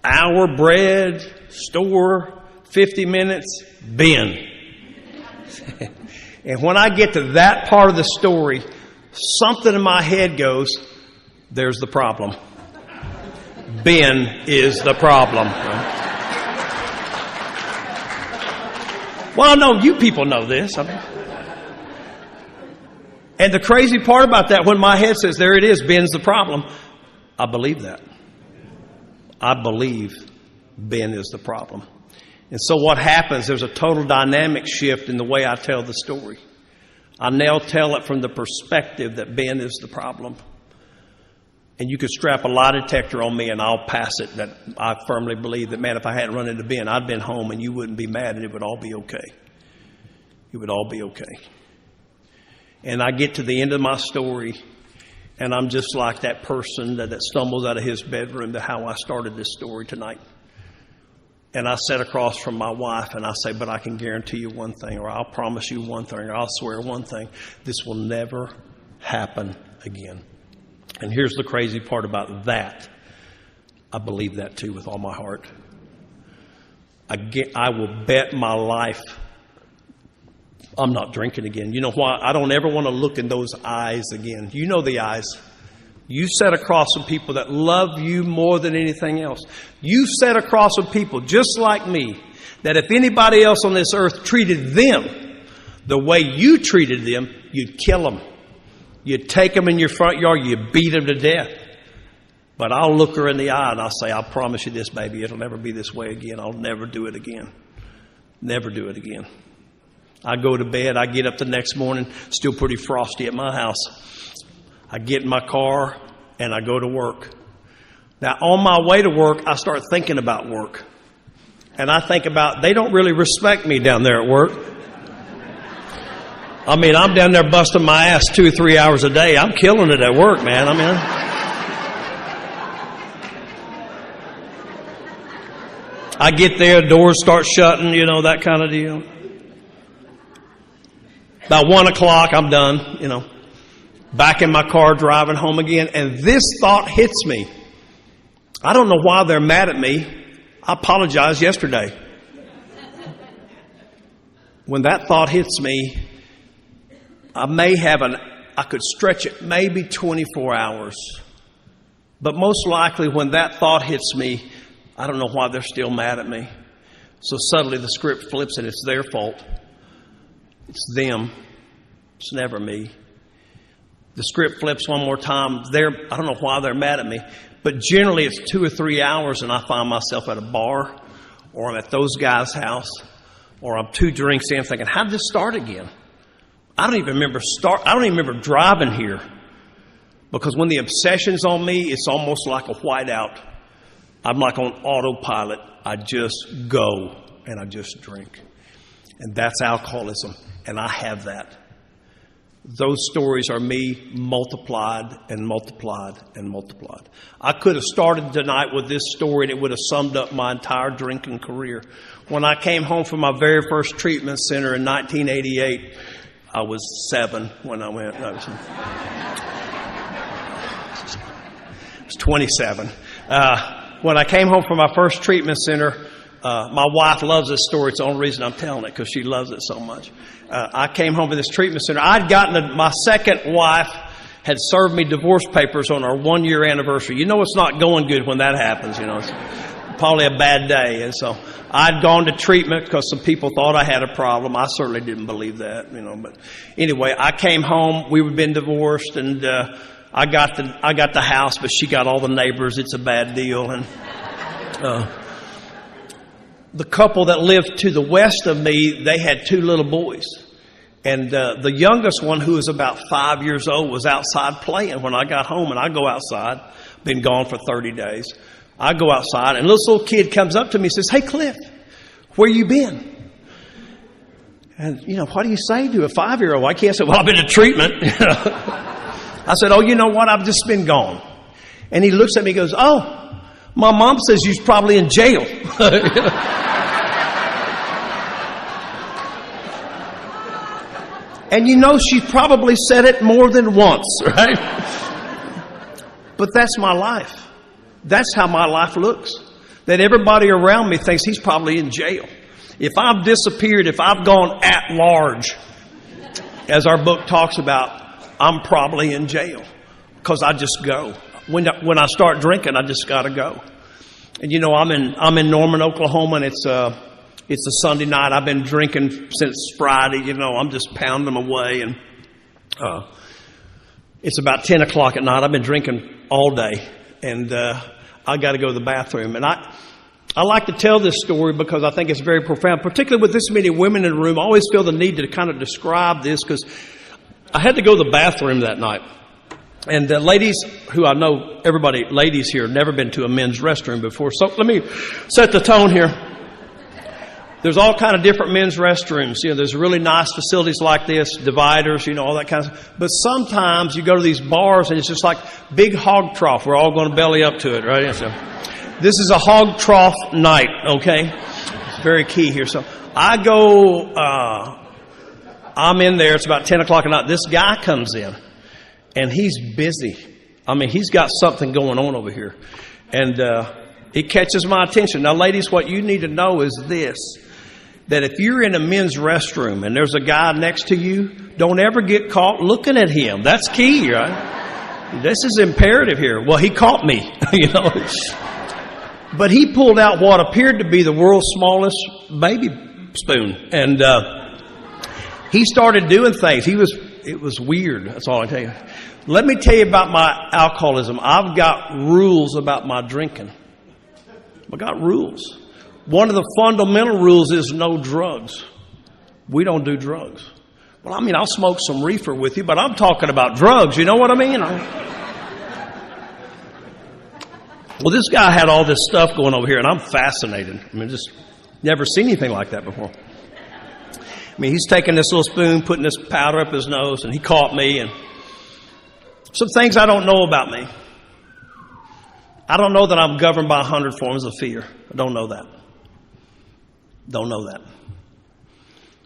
hour, bread, store, 50 minutes, bin. And when I get to that part of the story, something in my head goes, there's the problem. Ben is the problem. Well, I know you people know this. And the crazy part about that, when my head says, there it is, Ben's the problem, I believe that. I believe Ben is the problem. And so what happens, there's a total dynamic shift in the way I tell the story. I now tell it from the perspective that Ben is the problem. And you could strap a lie detector on me and I'll pass it, that I firmly believe that, man, if I hadn't run into Ben, I'd been home and you wouldn't be mad and it would all be okay. It would all be okay. And I get to the end of my story and I'm just like that person that stumbles out of his bedroom to how I started this story tonight. And I sit across from my wife and I say, but I can guarantee you one thing, or I'll promise you one thing, or I'll swear one thing. This will never happen again. And here's the crazy part about that. I believe that too with all my heart. I will bet my life I'm not drinking again. You know why? I don't ever want to look in those eyes again. You know the eyes. You sat across some people that love you more than anything else. You sat across some people just like me, that if anybody else on this earth treated them the way you treated them, you'd kill them. You'd take them in your front yard, you'd beat them to death. But I'll look her in the eye and I'll say, I promise you this, baby, it'll never be this way again. I'll never do it again. Never do it again. I go to bed, I get up the next morning, still pretty frosty at my house. I get in my car and I go to work. Now, on my way to work, I start thinking about work. And I think about, they don't really respect me down there at work. I mean, I'm down there busting my ass 2 or 3 hours a day. I'm killing it at work, man. I get there, doors start shutting, you know, that kind of deal. About 1 o'clock, I'm done, you know. Back in my car driving home again, and this thought hits me. I don't know why they're mad at me. I apologized yesterday. When that thought hits me, I could stretch it maybe 24 hours. But most likely when that thought hits me, I don't know why they're still mad at me. So suddenly the script flips and it's their fault. It's them. It's never me. The script flips one more time. I don't know why they're mad at me, but generally it's 2 or 3 hours and I find myself at a bar or I'm at those guys' house or I'm 2 drinks in thinking, how did this start again? I don't even remember driving here, because when the obsession's on me, it's almost like a whiteout. I'm like on autopilot. I just go and I just drink. And that's alcoholism. And I have that. Those stories are me multiplied and multiplied and multiplied. I could have started tonight with this story and it would have summed up my entire drinking career. When I came home from my very first treatment center in 1988, I was 7 when I went. No, I was 27. When I came home from my first treatment center, my wife loves this story. It's the only reason I'm telling it, because she loves it so much. I came home to this treatment center. My second wife had served me divorce papers on our 1-year anniversary. You know it's not going good when that happens, you know. It's probably a bad day. And so I'd gone to treatment because some people thought I had a problem. I certainly didn't believe that, you know. But anyway, I came home. We had been divorced, and I got the house, but she got all the neighbors. It's a bad deal. And the couple that lived to the west of me, they had 2 little boys. And the youngest one, who was about 5 years old, was outside playing when I got home. And I go outside, been gone for 30 days. I go outside, and this little kid comes up to me and says, "Hey, Clif, where you been?" And, what do you say to a 5-year-old? I can't say, well, I've been to treatment. I said, oh, you know what? I've just been gone. And he looks at me and goes, oh, my mom says you're probably in jail. And she probably said it more than once, right? But that's my life. That's how my life looks. That everybody around me thinks he's probably in jail. If I've disappeared, if I've gone at large, as our book talks about, I'm probably in jail because I just go. When I start drinking, I just got to go. And I'm in Norman, Oklahoma, and it's a Sunday night. I've been drinking since Friday. I'm just pounding them away, and it's about 10 o'clock at night. I've been drinking all day, and I got to go to the bathroom. And I like to tell this story because I think it's very profound, particularly with this many women in the room. I always feel the need to kind of describe this because I had to go to the bathroom that night. And the ladies, who I know ladies here, have never been to a men's restroom before. So let me set the tone here. There's all kind of different men's restrooms. There's really nice facilities like this, dividers, all that kind of stuff. But sometimes you go to these bars and it's just like big hog trough. We're all going to belly up to it, right? So this is a hog trough night, okay? It's very key here. So I go, I'm in there. It's about 10 o'clock at night. This guy comes in, and he's busy. He's got something going on over here. And it catches my attention. Now, ladies, what you need to know is this, that if you're in a men's restroom and there's a guy next to you, don't ever get caught looking at him. That's key, right? This is imperative here. Well, he caught me, But he pulled out what appeared to be the world's smallest baby spoon. And he started doing things. It was weird. That's all I tell you. Let me tell you about my alcoholism. I've got rules about my drinking. I've got rules. One of the fundamental rules is no drugs. We don't do drugs. Well, I'll smoke some reefer with you, but I'm talking about drugs. You know what I mean? Well, this guy had all this stuff going over here, and I'm fascinated. Just never seen anything like that before. He's taking this little spoon, putting this powder up his nose, and he caught me. And some things I don't know about me. I don't know that I'm governed by 100 forms of fear. I don't know that. Don't know that.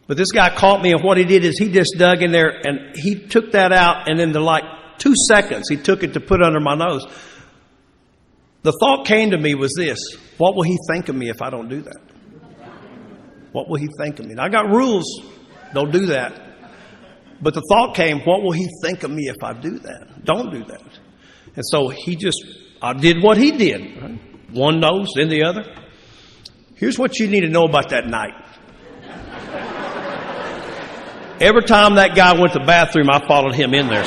But this guy caught me, and what he did is he just dug in there, and he took that out, and in 2 seconds, he took it to put under my nose. The thought came to me was this: what will he think of me if I don't do that? What will he think of me? Now, I got rules. Don't do that. But the thought came, what will he think of me if I do that? Don't do that. And so I did what he did. Right? One nose, then the other. Here's what you need to know about that night. Every time that guy went to the bathroom, I followed him in there.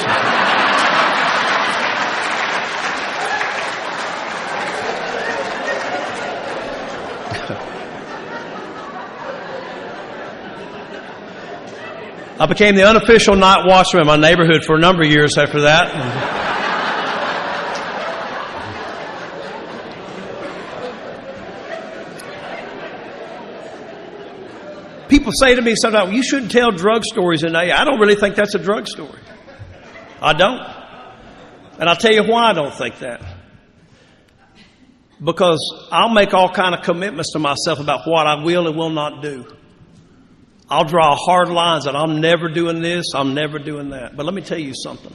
I became the unofficial night watchman in my neighborhood for a number of years after that. People say to me sometimes, you shouldn't tell drug stories in AA. I don't really think that's a drug story. I don't. And I'll tell you why I don't think that. Because I'll make all kind of commitments to myself about what I will and will not do. I'll draw hard lines that I'm never doing this, I'm never doing that. But let me tell you something.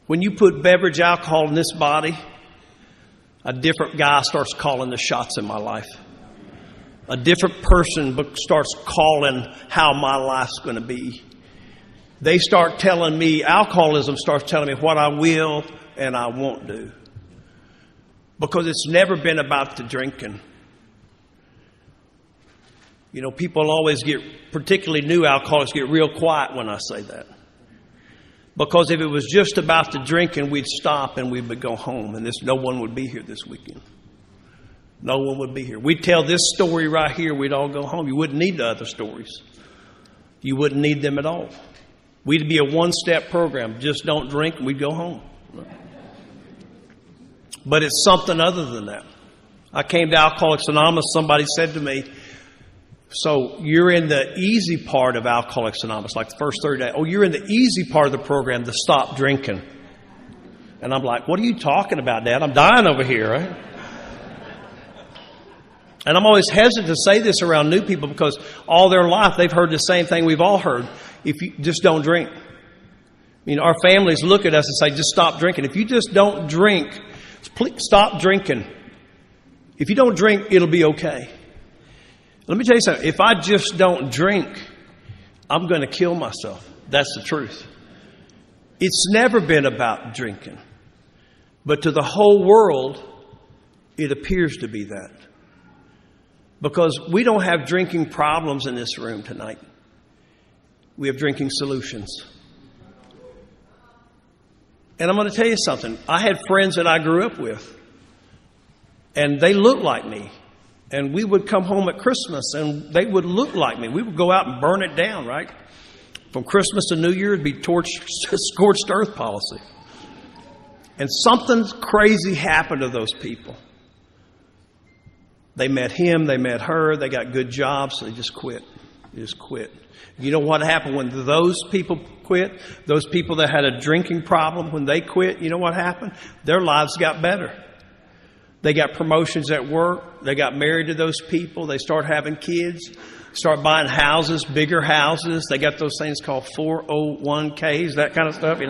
When you put beverage alcohol in this body, a different guy starts calling the shots in my life. A different person starts calling how my life's going to be. They start telling me, alcoholism starts telling me what I will and I won't do. Because it's never been about the drinking. People always particularly new alcoholics, get real quiet when I say that. Because if it was just about the drinking, we'd stop and we would go home. And no one would be here this weekend. No one would be here. We'd tell this story right here, we'd all go home. You wouldn't need the other stories. You wouldn't need them at all. We'd be a one-step program. Just don't drink and we'd go home. But it's something other than that. I came to Alcoholics Anonymous. Somebody said to me, So you're in the easy part of Alcoholics Anonymous, like the first 30 days. Oh, you're in the easy part of the program, to stop drinking. And I'm like, what are you talking about, Dad? I'm dying over here, right? And I'm always hesitant to say this around new people because all their life they've heard the same thing we've all heard. If you just don't drink. Our families look at us and say, just stop drinking. If you just don't drink, please stop drinking. If you don't drink, it'll be okay. Let me tell you something. If I just don't drink, I'm going to kill myself. That's the truth. It's never been about drinking. But to the whole world, it appears to be that. Because we don't have drinking problems in this room tonight. We have drinking solutions. And I'm going to tell you something. I had friends that I grew up with. And they looked like me. And we would come home at Christmas and they would look like me. We would go out and burn it down, right? From Christmas to New Year, it'd be scorched earth policy. And something crazy happened to those people. They met him, they met her, they got good jobs, so they just quit. They just quit. You know what happened when those people quit? Those people that had a drinking problem, when they quit, you know what happened? Their lives got better. They got promotions at work. They got married to those people. They start having kids, start buying houses, bigger houses. They got those things called 401ks, that kind of stuff,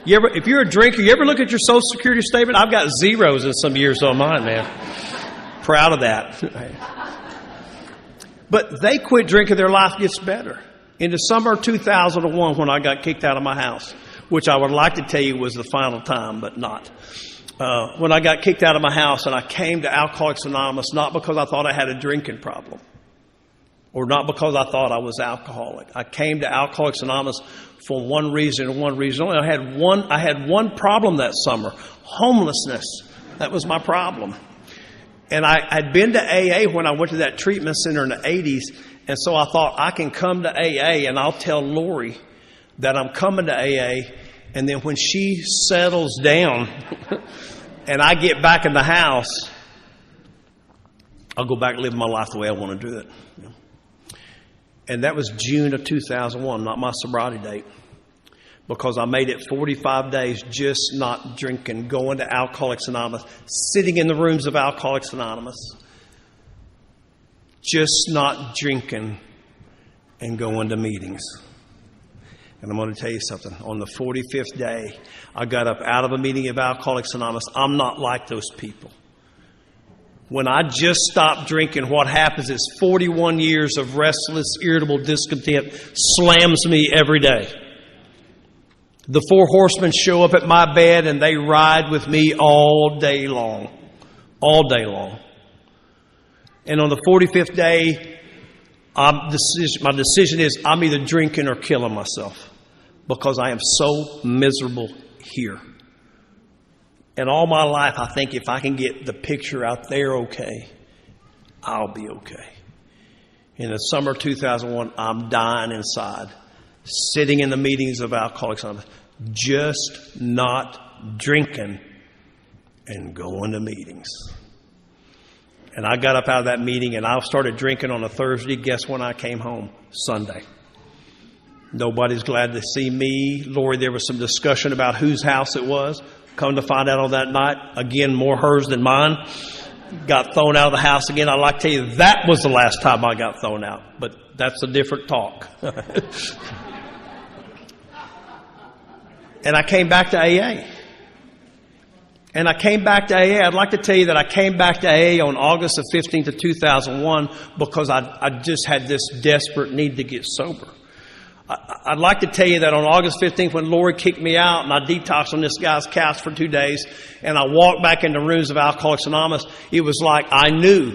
If you're a drinker, you ever look at your Social Security statement? I've got zeros in some years on mine, man. Proud of that. But they quit drinking, their life gets better. In the summer of 2001, when I got kicked out of my house, which I would like to tell you was the final time, but not. When I got kicked out of my house and I came to Alcoholics Anonymous, not because I thought I had a drinking problem or not because I thought I was alcoholic. I came to Alcoholics Anonymous for one reason and one reason only. I had one problem that summer, homelessness. That was my problem. And I'd been to AA when I went to that treatment center in the 80s. And so I thought I can come to AA and I'll tell Lori that I'm coming to AA. And then when she settles down and I get back in the house, I'll go back and live my life the way I want to do it. And that was June of 2001, not my sobriety date. Because I made it 45 days just not drinking, going to Alcoholics Anonymous, sitting in the rooms of Alcoholics Anonymous, just not drinking and going to meetings. And I'm going to tell you something. On the 45th day, I got up out of a meeting of Alcoholics Anonymous. I'm not like those people. When I just stopped drinking, what happens is 41 years of restless, irritable discontent slams me every day. The 4 horsemen show up at my bed and they ride with me all day long. All day long. And on the 45th day, my decision is I'm either drinking or killing myself. Because I am so miserable here. And all my life, I think if I can get the picture out there okay, I'll be okay. In the summer of 2001, I'm dying inside. Sitting in the meetings of Alcoholics Anonymous. Just not drinking and going to meetings. And I got up out of that meeting and I started drinking on a Thursday. Guess when I came home? Sunday. Nobody's glad to see me. Lori, there was some discussion about whose house it was. Come to find out on that night, again, more hers than mine. Got thrown out of the house again. I'd like to tell you that was the last time I got thrown out. But that's a different talk. And I came back to AA. And I came back to AA. I'd like to tell you that I came back to AA on August the 15th of 2001 because I just had this desperate need to get sober. I'd like to tell you that on August 15th when Lori kicked me out and I detoxed on this guy's couch for 2 days and I walked back into rooms of Alcoholics Anonymous, it was like I knew,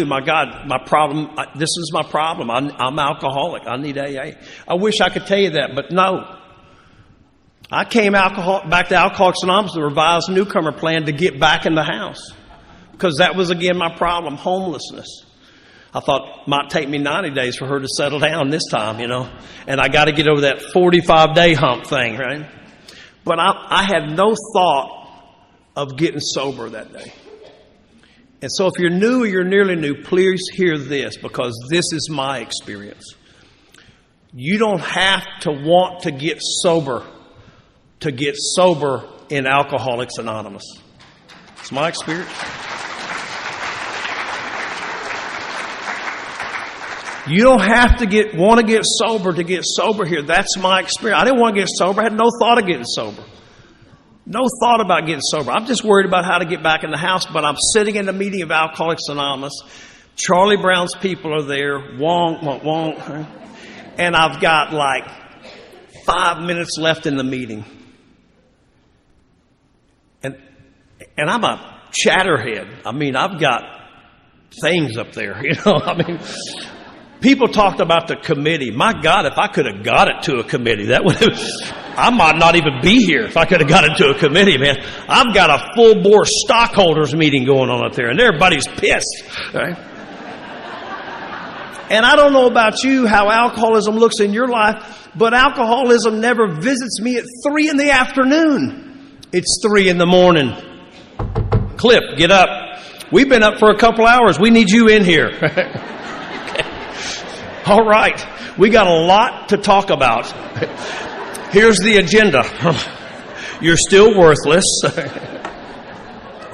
my God, my problem, this is my problem. I'm alcoholic. I need AA. I wish I could tell you that, but no. I came back to Alcoholics Anonymous, the revised newcomer plan to get back in the house because that was, again, my problem, homelessness. I thought it might take me 90 days for her to settle down this time, and I got to get over that 45-day hump thing, right? But I had no thought of getting sober that day. And so if you're new or you're nearly new, please hear this, because this is my experience. You don't have to want to get sober in Alcoholics Anonymous. It's my experience. You don't have to want to get sober here. That's my experience. I didn't want to get sober. I had no thought of getting sober. No thought about getting sober. I'm just worried about how to get back in the house. But I'm sitting in the meeting of Alcoholics Anonymous. Charlie Brown's people are there. Wong. And I've got like 5 minutes left in the meeting. And I'm a chatterhead. I mean, I've got things up there, people talked about the committee. My God, if I could have got it to a committee, I might not even be here if I could have got it to a committee, man. I've got a full-bore stockholders meeting going on up there, and everybody's pissed, right? And I don't know about you, how alcoholism looks in your life, but alcoholism never visits me at 3 in the afternoon. It's 3 in the morning. Clif, get up. We've been up for a couple hours. We need you in here. All right. We got a lot to talk about. Here's the agenda. You're still worthless.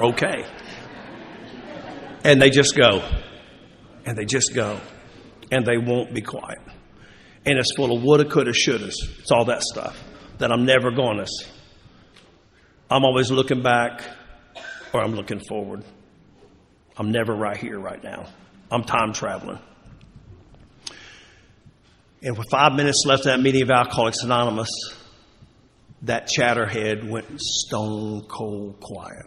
Okay. And they just go. And they just go. And they won't be quiet. And it's full of woulda, coulda, shouldas. It's all that stuff that I'm never going to. I'm always looking back, or I'm looking forward. I'm never right here, right now. I'm time traveling. And with 5 minutes left in that meeting of Alcoholics Anonymous, that chatterhead went stone cold quiet.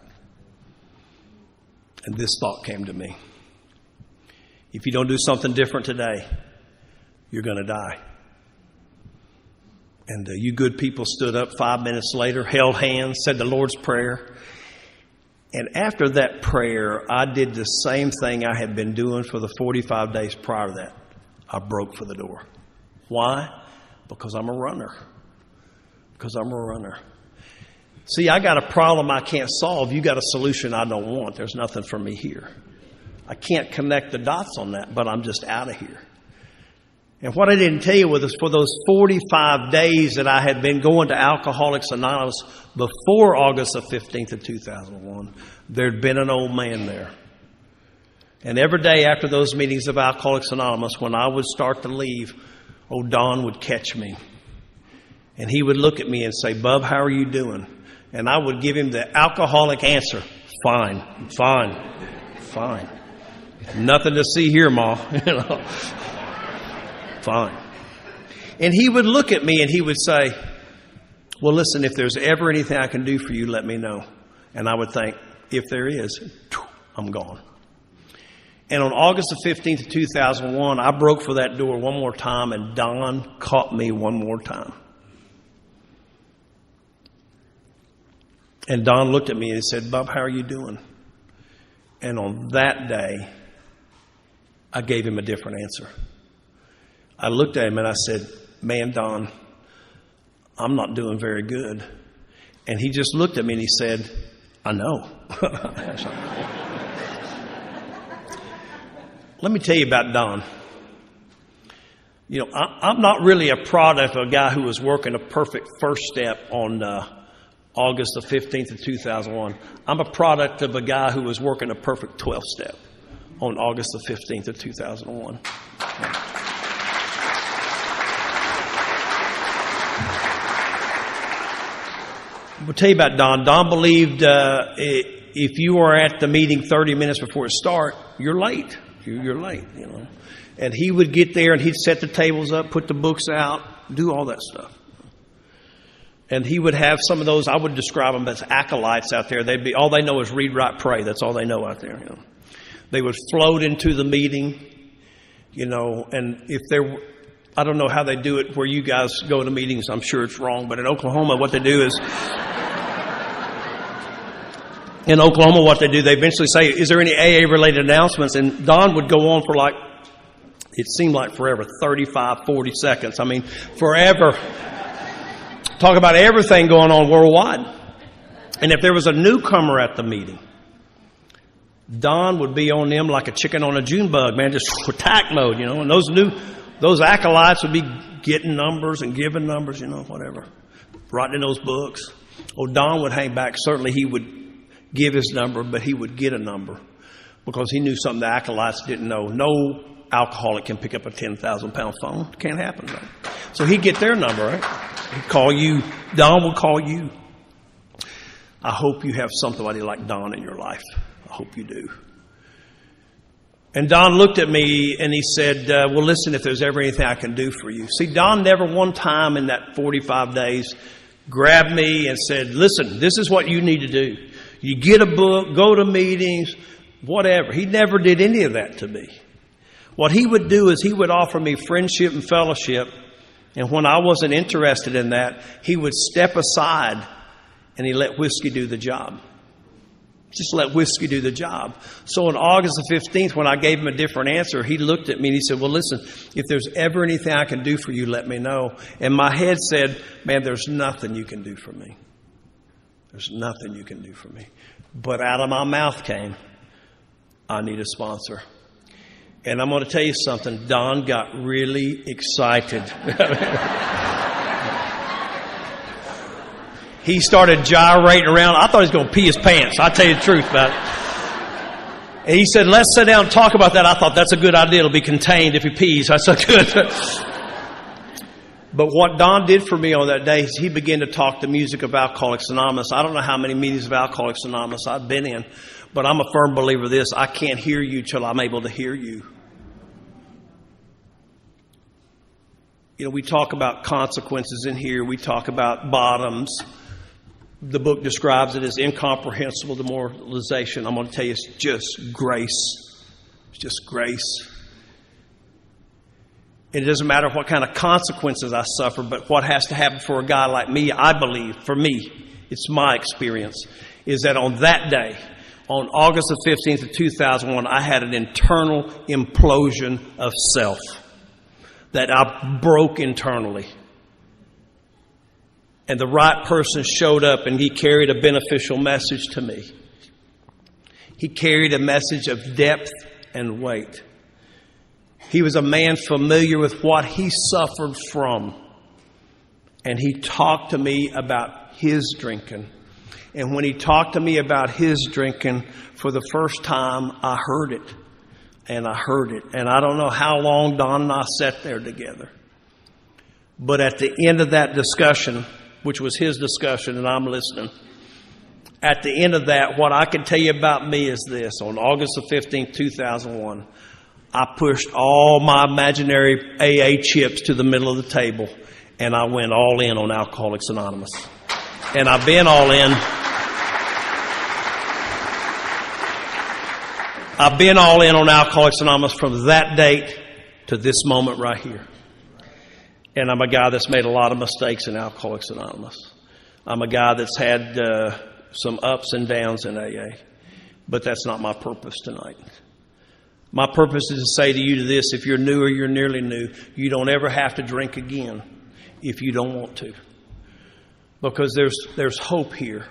And this thought came to me. If you don't do something different today, you're going to die. And you good people stood up 5 minutes later, held hands, said the Lord's Prayer. And after that prayer, I did the same thing I had been doing for the 45 days prior to that. I broke for the door. Why? Because I'm a runner. See, I got a problem I can't solve. You got a solution I don't want. There's nothing for me here. I can't connect the dots on that, but I'm just out of here. And what I didn't tell you was for those 45 days that I had been going to Alcoholics Anonymous before August the 15th of 2001, there'd been an old man there. And every day after those meetings of Alcoholics Anonymous, when I would start to leave, old Don would catch me. And he would look at me and say, "Bub, how are you doing?" And I would give him the alcoholic answer. Fine. Nothing to see here, Ma. Fine. And he would look at me and he would say, "Well, listen, if there's ever anything I can do for you, let me know." And I would think, if there is, I'm gone. And on August the 15th of 2001, I broke for that door one more time, and Don caught me one more time. And Don looked at me and said, "Bub, how are you doing?" And on that day, I gave him a different answer. I looked at him and I said, "Man, Don, I'm not doing very good." And he just looked at me and he said, "I know." Let me tell you about Don. I'm not really a product of a guy who was working a perfect first step on August the 15th of 2001. I'm a product of a guy who was working a perfect 12th step on August the 15th of 2001. I'll tell you about Don. Don believed if you were at the meeting 30 minutes before it starts, you're late. You're late, And he would get there and he'd set the tables up, put the books out, do all that stuff. And he would have some of those, I would describe them as acolytes out there. All they know is read, write, pray. That's all they know out there. They would float into the meeting, and if I don't know how they do it where you guys go to meetings. I'm sure it's wrong. But in Oklahoma, what they do, they eventually say, "Is there any AA-related announcements?" And Don would go on for it seemed like forever, 35, 40 seconds. I mean, forever. Talk about everything going on worldwide. And if there was a newcomer at the meeting, Don would be on them like a chicken on a June bug, man, just attack mode, you know. And those acolytes would be getting numbers and giving numbers, you know, whatever, writing in those books. Oh, Don would hang back. Certainly he would give his number, but he would get a number because he knew something the acolytes didn't know. No alcoholic can pick up a 10,000-pound phone. It can't happen, right? So he'd get their number, right? He'd call you. Don would call you. I hope you have somebody like Don in your life. I hope you do. And Don looked at me and he said, well, listen, if there's ever anything I can do for you. See, Don never one time in that 45 days grabbed me and said, listen, this is what you need to do. You get a book, go to meetings, whatever. He never did any of that to me. What he would do is he would offer me friendship and fellowship. And when I wasn't interested in that, he would step aside and he let whiskey do the job. Just let whiskey do the job. So on August the 15th, when I gave him a different answer, he looked at me and he said, well, listen, if there's ever anything I can do for you, let me know. And my head said, man, there's nothing you can do for me. There's nothing you can do for me. But out of my mouth came, I need a sponsor. And I'm going to tell you something. Don got really excited. He started gyrating around. I thought he was going to pee his pants. I'll tell you the truth about it. And he said, let's sit down and talk about that. I thought that's a good idea. It'll be contained if he pees. I said, good. But what Don did for me on that day is he began to talk the music of Alcoholics Anonymous. I don't know how many meetings of Alcoholics Anonymous I've been in, but I'm a firm believer of this. I can't hear you till I'm able to hear you. You know, we talk about consequences in here. We talk about bottoms. The book describes it as incomprehensible demoralization. I'm going to tell you, it's just grace. It's just grace. And it doesn't matter what kind of consequences I suffer, but what has to happen for a guy like me, I believe, for me, it's my experience, is that on that day, on August the 15th of 2001, I had an internal implosion of self that I broke internally. And the right person showed up and he carried a beneficial message to me. He carried a message of depth and weight. He was a man familiar with what he suffered from. And he talked to me about his drinking. And when he talked to me about his drinking, for the first time, I heard it. And I heard it. And I don't know how long Don and I sat there together. But at the end of that discussion, which was his discussion, and I'm listening. At the end of that, what I can tell you about me is this. On August the 15th, 2001, I pushed all my imaginary AA chips to the middle of the table, and I went all in on Alcoholics Anonymous. And I've been all in. I've been all in on Alcoholics Anonymous from that date to this moment right here. And I'm a guy that's made a lot of mistakes in Alcoholics Anonymous. I'm a guy that's had some ups and downs in AA. But that's not my purpose tonight. My purpose is to say to you this, if you're new or you're nearly new, you don't ever have to drink again if you don't want to. Because there's hope here.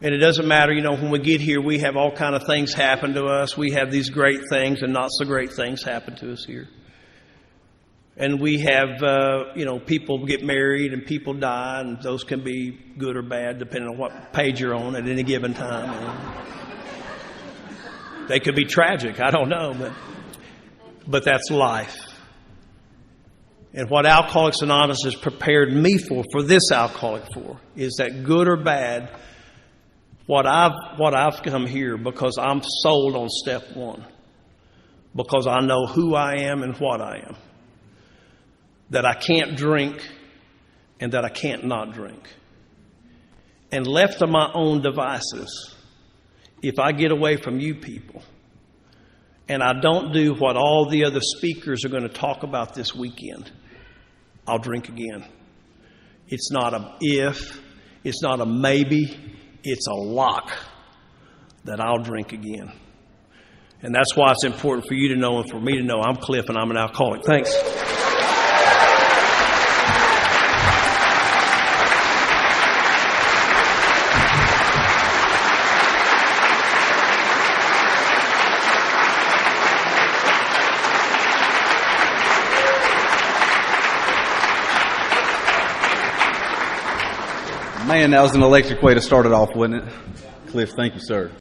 And it doesn't matter, you know, when we get here, we have all kind of things happen to us. We have these great things and not so great things happen to us here. And we have, people get married and people die, and those can be good or bad depending on what page you're on at any given time. They could be tragic, I don't know, but that's life. And what Alcoholics Anonymous has prepared me for this alcoholic for, is that good or bad, what I've come here because I'm sold on step one, because I know who I am and what I am. That I can't drink and that I can't not drink. And left to my own devices, if I get away from you people and I don't do what all the other speakers are going to talk about this weekend, I'll drink again. It's not a if, it's not a maybe, it's a lock that I'll drink again. And that's why it's important for you to know and for me to know I'm Clif and I'm an alcoholic. Thanks. Man, that was an electric way to start it off, wasn't it? Cliff, thank you, sir.